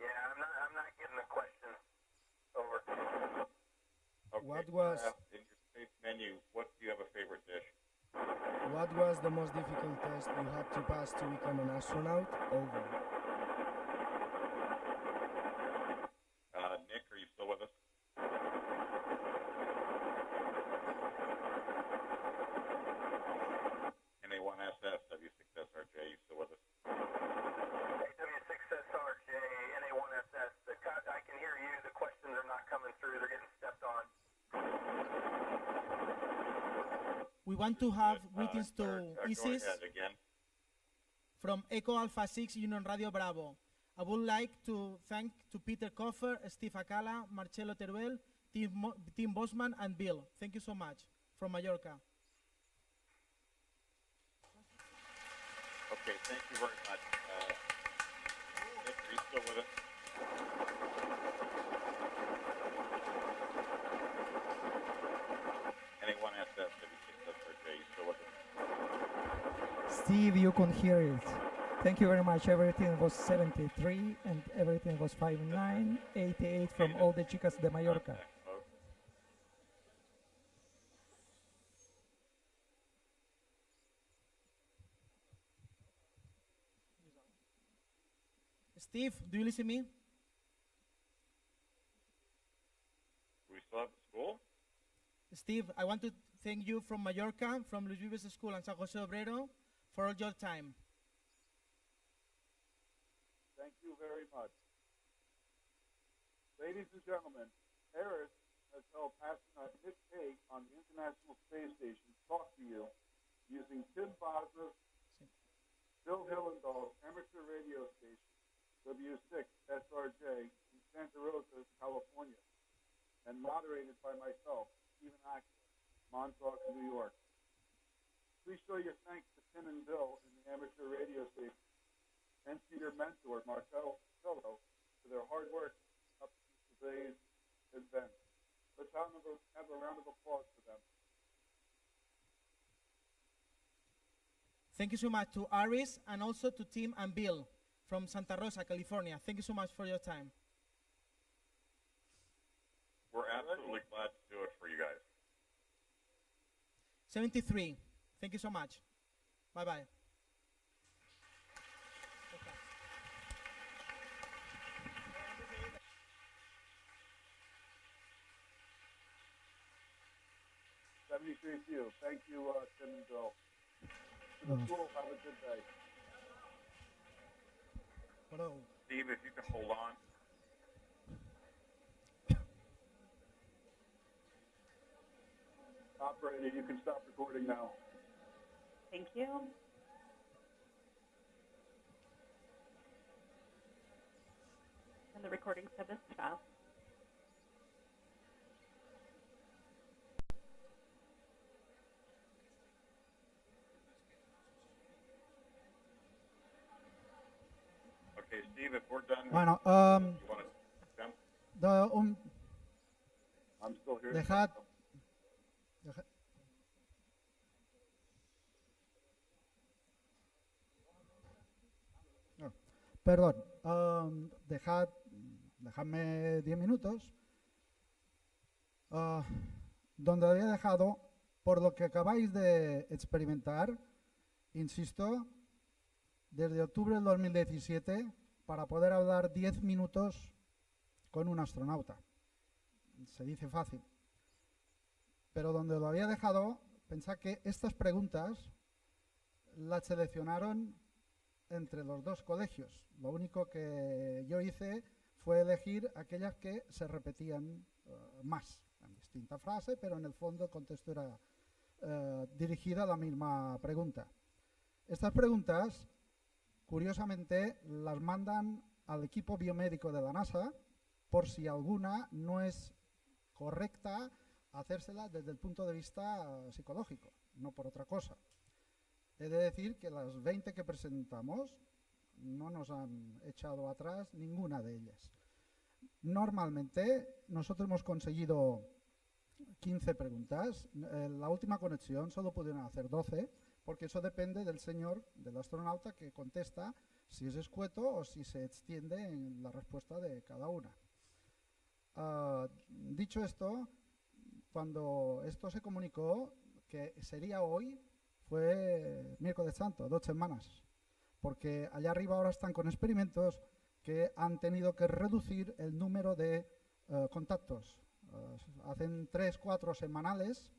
Yeah, I'm not getting the question. Over. Okay. What was- In your space menu, what do you have a favorite dish? What was the most difficult test you had to pass to become an astronaut? Over. Nick, are you still with us? NA1SS, W6SRJ, you still with us? W6SRJ, NA1SS. I can hear you. The questions are not coming through. They're getting stepped on. We want to have greetings to Go ISIS ahead again. from Echo Alpha 6 Union Radio Bravo. I would like to thank to Peter Koffer, Steve Acala, Marcelo Teruel, Tim Bosman, and Bill. Thank you so much from Mallorca. Okay, thank you very much. Nick, are you still with us? NA1SS, W6SRJ, you still with us? Steve, you can hear it. Thank you very much. Everything was 73 and everything was 59, 88 from all the chicas de Mallorca. Steve, do you listen to me? Do we still have the school? Steve, I want to thank you from Mallorca, from Luis Vives School and San Jose Obrero for all your time. Thank you very much. Ladies and gentlemen, Eris has helped astronaut Nick Hague on the International Space Station talk to you using Tim Bosma's Bill Hillendahl's amateur radio station, W6 SRJ, in Santa Rosa, California, and moderated by myself, Stephen Ackler, Montauk, New York. Please show your thanks to Tim and Bill in the amateur radio station and to your mentor, Marcelo, for their hard work up to today's event. Let's have a round of applause for them. Thank you so much to Aris and also to Tim and Bill from Santa Rosa, California. Thank you so much for your time. We're absolutely glad to do it for you guys. 73. Thank you so much. Bye-bye. '73 to you. Thank you, Tim and Bill. To the school, have a good day. Hello. Steve, if you can hold on. Operator, you can stop recording now. Thank you. And the recordings have stopped. Okay, Steve, if we're done. Bueno, you wanna I'm still here. Dejad. No, perdón, dejadme 10 minutos. Donde había dejado, por lo que acabáis de experimentar, insisto, desde octubre del 2017, para poder hablar 10 minutos con un astronauta. Se dice fácil. Pero donde lo había dejado, pensad que estas preguntas las seleccionaron entre los dos colegios. Lo único que yo hice fue elegir aquellas que se repetían más, en distinta frase, pero en el fondo el contexto era dirigida a la misma pregunta. Estas preguntas, curiosamente, las mandan al equipo biomédico de la NASA por si alguna no es correcta hacérsela desde el punto de vista psicológico, no por otra cosa. He de decir que las 20 que presentamos no nos han echado atrás ninguna de ellas. Normalmente nosotros hemos conseguido 15 preguntas. En la última conexión solo pudieron hacer 12, porque eso depende del señor, del astronauta, que contesta si es escueto o si se extiende en la respuesta de cada una. Dicho esto, cuando esto se comunicó que sería hoy, fue miércoles santo, 2 semanas, porque allá arriba ahora están con experimentos que han tenido que reducir el número de contactos. Hacen 3, 4 semanales,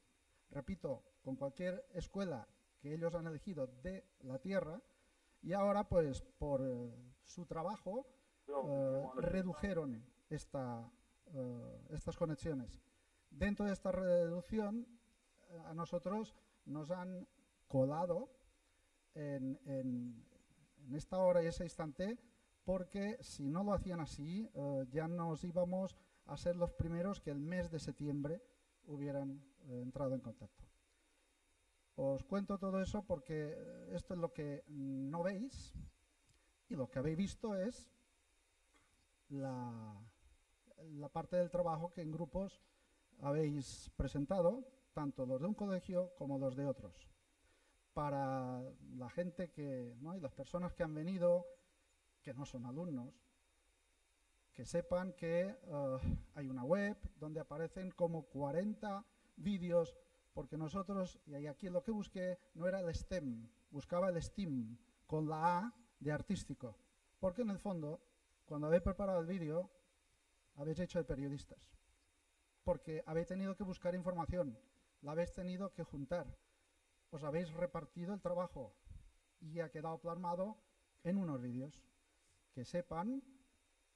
repito, con cualquier escuela que ellos han elegido de la Tierra, y ahora pues por su trabajo redujeron estas conexiones. Dentro de esta reducción a nosotros nos han colado en esta hora y ese instante, porque si no lo hacían así ya nos íbamos a ser los primeros que el mes de septiembre hubieran entrado en contacto. Os cuento todo eso porque esto es lo que no veis, y lo que habéis visto es la parte del trabajo que en grupos habéis presentado, tanto los de un colegio como los de otros. Para la gente que, ¿no?, y las personas que han venido, que no son alumnos, que sepan que hay una web donde aparecen como 40 vídeos, porque nosotros, y aquí lo que busqué, no era el STEM, buscaba el STEAM, con la A de artístico, porque en el fondo, cuando habéis preparado el vídeo, habéis hecho de periodistas, porque habéis tenido que buscar información, la habéis tenido que juntar, os habéis repartido el trabajo y ha quedado plasmado en unos vídeos. Que sepan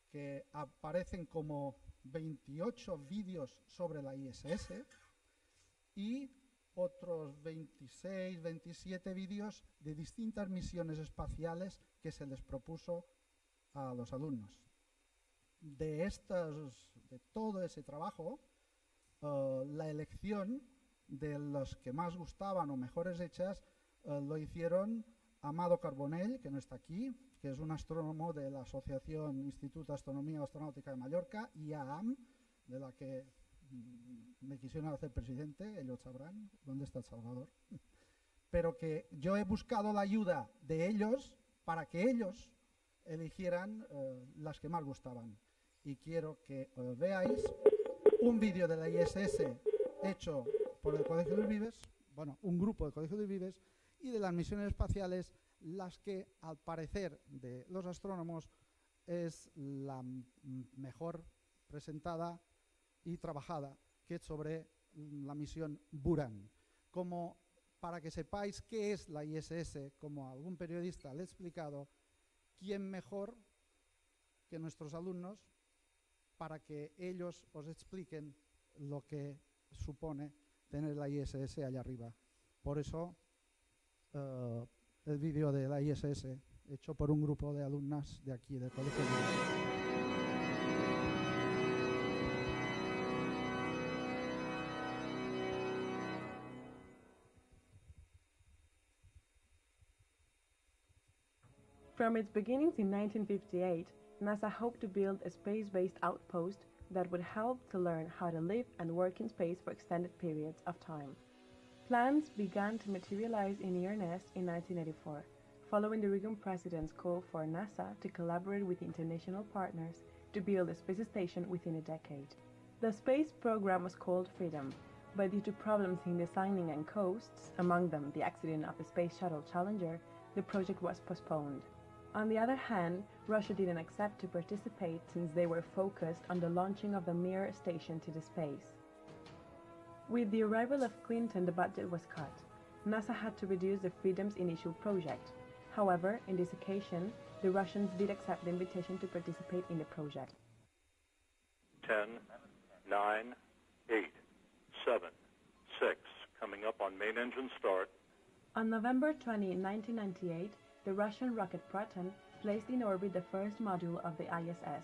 que aparecen como 28 vídeos sobre la ISS y otros 26, 27 vídeos de distintas misiones espaciales que se les propuso a los alumnos. De todo ese trabajo, la elección de los que más gustaban o mejores hechas lo hicieron Amado Carbonell, que no está aquí, que es un astrónomo de la Asociación Instituto de Astronomía Astronáutica de Mallorca, IAAM, de la que me quisieron hacer presidente, ellos sabrán dónde está El Salvador, pero que yo he buscado la ayuda de ellos para que ellos eligieran las que más gustaban. Y quiero que veáis un vídeo de la ISS hecho por el Colegio de Vives, bueno, un grupo del Colegio de Vives, y de las misiones espaciales, las que al parecer de los astrónomos es la mejor presentada y trabajada, que es sobre la misión Buran. Como para que sepáis qué es la ISS, como algún periodista le ha explicado, ¿quién mejor que nuestros alumnos para que ellos os expliquen lo que supone tener la ISS allá arriba? Por eso el vídeo de la ISS hecho por un grupo de alumnas de aquí del Colegio de Vives. From its beginnings in 1958, NASA hoped to build a space-based outpost that would help to learn how to live and work in space for extended periods of time. Plans began to materialize in earnest in 1984, following the Reagan president's call for NASA to collaborate with international partners to build a space station within a decade. The space program was called Freedom, but due to problems in designing and costs, among them the accident of the Space Shuttle Challenger, the project was postponed. On the other hand, Russia didn't accept to participate since they were focused on the launching of the Mir station to the space. With the arrival of Clinton, the budget was cut. NASA had to reduce the Freedom's initial project. However, in this occasion, the Russians did accept the invitation to participate in the project. 10, 9, 8, 7, 6, coming up on main engine start. On November 20, 1998, the Russian rocket Proton placed in orbit the first module of the ISS,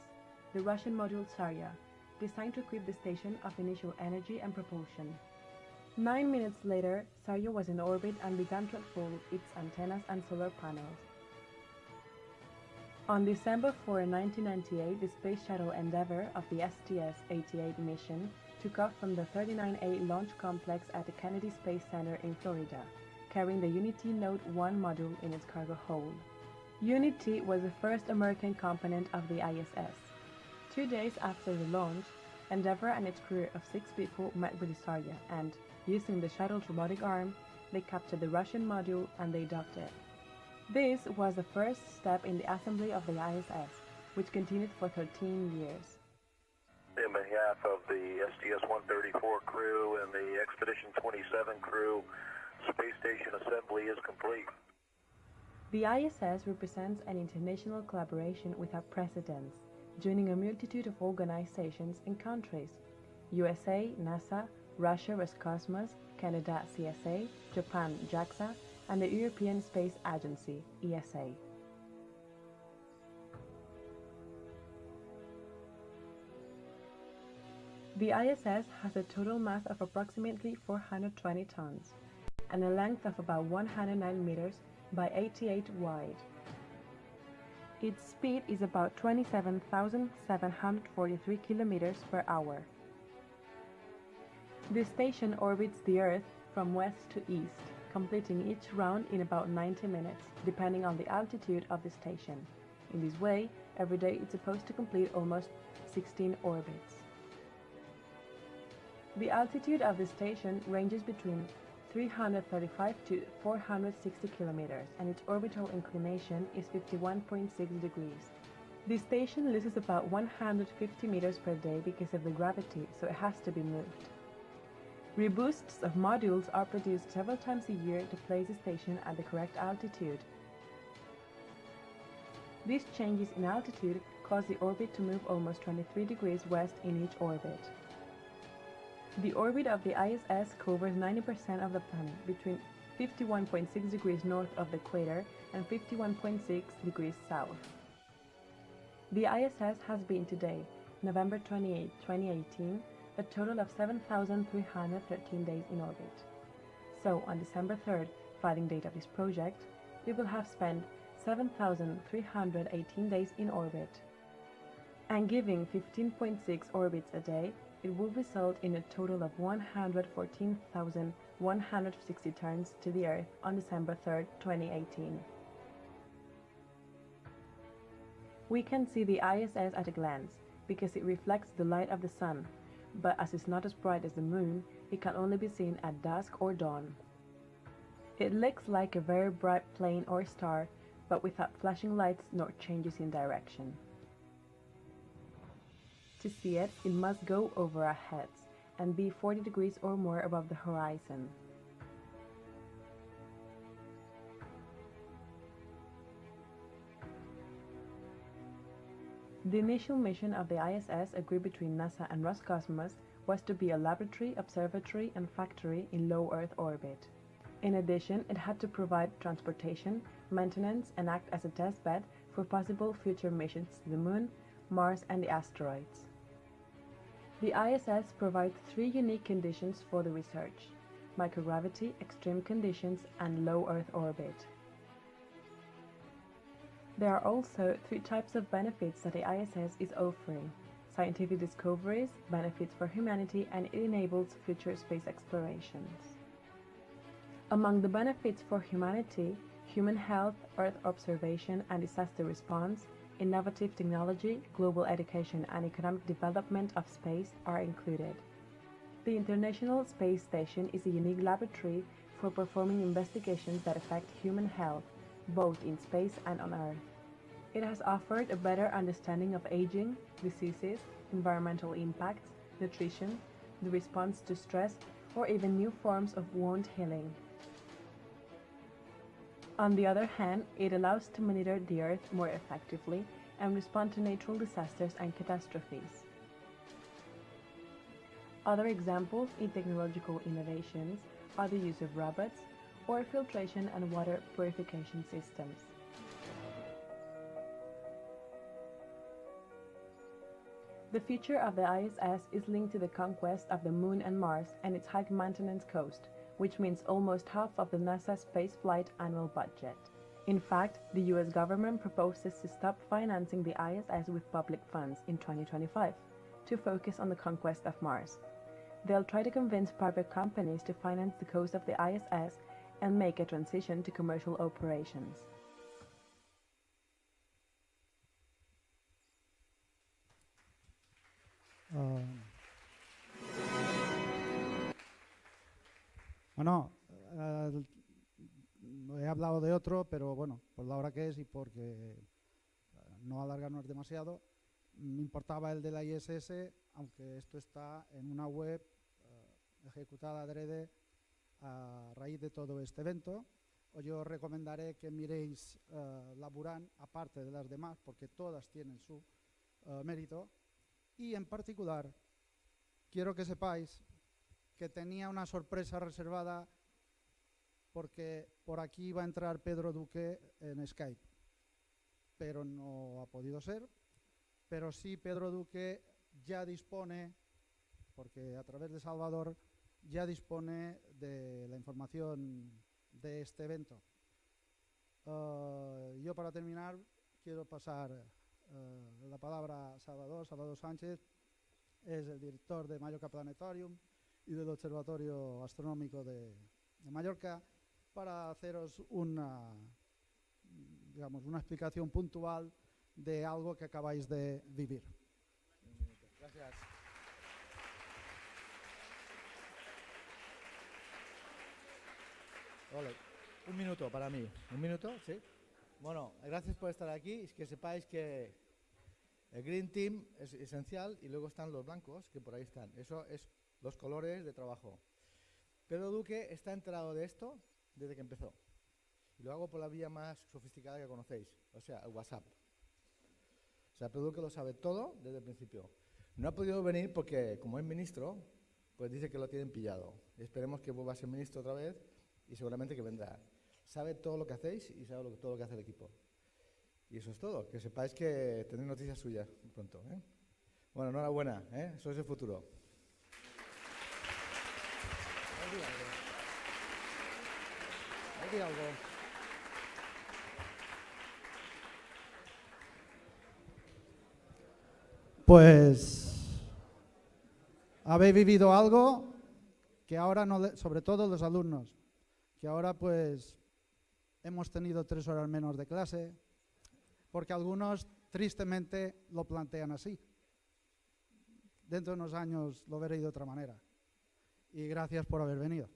the Russian module Zarya, designed to equip the station of initial energy and propulsion. 9 minutes later, Zarya was in orbit and began to unfold its antennas and solar panels. On December 4, 1998, the Space Shuttle Endeavour of the STS-88 mission took off from the 39A launch complex at the Kennedy Space Center in Florida, carrying the Unity Node 1 module in its cargo hold. Unity was the first American component of the ISS. 2 days after the launch, Endeavour and its crew of 6 people met with the Zarya and, using the shuttle's robotic arm, they captured the Russian module and they docked it. This was the first step in the assembly of the ISS, which continued for 13 years. In behalf of the STS-134 crew and the Expedition 27 crew, space station assembly is complete. The ISS represents an international collaboration without precedents, joining a multitude of organizations and countries: USA, NASA, Russia, Roscosmos, Canada, CSA, Japan, JAXA, and the European Space Agency, ESA. The ISS has a total mass of approximately 420 tons and a length of about 109 meters by 88 wide. Its speed is about 27,743 kilometers per hour. The station orbits the Earth from west to east, completing each round in about 90 minutes, depending on the altitude of the station. In this way, every day it's supposed to complete almost 16 orbits. The altitude of the station ranges between 335 to 460 kilometers, and its orbital inclination is 51.6 degrees. The station loses about 150 meters per day because of the gravity, so it has to be moved. Reboosts of modules are produced several times a year to place the station at the correct altitude. These changes in altitude cause the orbit to move almost 23 degrees west in each orbit. The orbit of the ISS covers 90% of the planet between 51.6 degrees north of the equator and 51.6 degrees south. The ISS has been today, November 28, 2018, a total of 7,313 days in orbit. So, on December 3rd, filing date of this project, we will have spent 7,318 days in orbit. And giving 15.6 orbits a day, it will result in a total of 114,160 turns to the Earth on December 3rd, 2018. We can see the ISS at a glance because it reflects the light of the sun, but as it's not as bright as the moon, it can only be seen at dusk or dawn. It looks like a very bright plane or star, but without flashing lights nor changes in direction. To see it, it must go over our heads and be 40 degrees or more above the horizon. The initial mission of the ISS, agreed between NASA and Roscosmos, was to be a laboratory, observatory, and factory in low Earth orbit. In addition, it had to provide transportation, maintenance, and act as a testbed for possible future missions to the Moon, Mars, and the asteroids. The ISS provides 3 unique conditions for the research: microgravity, extreme conditions, and low Earth orbit. There are also 3 types of benefits that the ISS is offering: scientific discoveries, benefits for humanity, and it enables future space explorations. Among the benefits for humanity, human health, Earth observation and disaster response, innovative technology, global education, and economic development of space are included. The International Space Station is a unique laboratory for performing investigations that affect human health, both in space and on Earth. It has offered a better understanding of aging, diseases, environmental impacts, nutrition, the response to stress, or even new forms of wound healing. On the other hand, it allows to monitor the Earth more effectively and respond to natural disasters and catastrophes. Other examples in technological innovations are the use of robots or filtration and water purification systems. The future of the ISS is linked to the conquest of the Moon and Mars and its high maintenance cost, which means almost half of the NASA spaceflight annual budget. In fact, the US government proposes to stop financing the ISS with public funds in 2025 to focus on the conquest of Mars. They'll try to convince private companies to finance the cost of the ISS and make a transition to commercial operations. Bueno, he hablado de otro, pero bueno, por la hora que es y porque no alargarnos demasiado, me importaba el de la ISS, aunque esto está en una web ejecutada adrede a raíz de todo este evento. Yo os recomendaré que miréis la Buran, aparte de las demás, porque todas tienen su mérito. Y en particular, quiero que sepáis que tenía una sorpresa reservada porque por aquí iba a entrar Pedro Duque en Skype, pero no ha podido ser. Pero sí, Pedro Duque ya dispone, porque a través de Salvador, ya dispone de la información de este evento. Yo, para terminar, quiero pasar la palabra a Salvador Sánchez, es el director de Mallorca Planetarium y del Observatorio Astronómico de Mallorca, para haceros una explicación puntual de algo que acabáis de vivir. Gracias. Ole, un minuto para mí. ¿Un minuto? Sí. Bueno, gracias por estar aquí. Es que sepáis que el Green Team es esencial y luego están los blancos, que por ahí están. Eso es los colores de trabajo. Pedro Duque está enterado de esto desde que empezó. Y lo hago por la vía más sofisticada que conocéis, o sea, el WhatsApp. O sea, Pedro Duque lo sabe todo desde el principio. No ha podido venir porque, como es ministro, pues dice que lo tienen pillado. Esperemos que vuelva a ser ministro otra vez y seguramente que vendrá. Sabe todo lo que hacéis y sabe todo lo que hace el equipo. Y eso es todo. Que sepáis que tendréis noticias suyas pronto. Bueno, enhorabuena. Eso es el futuro. Algo. Pues habéis vivido algo que ahora no, sobre todo los alumnos, que ahora pues hemos tenido 3 horas menos de clase, porque algunos tristemente lo plantean así. Dentro de unos años lo veréis de otra manera. Y gracias por haber venido.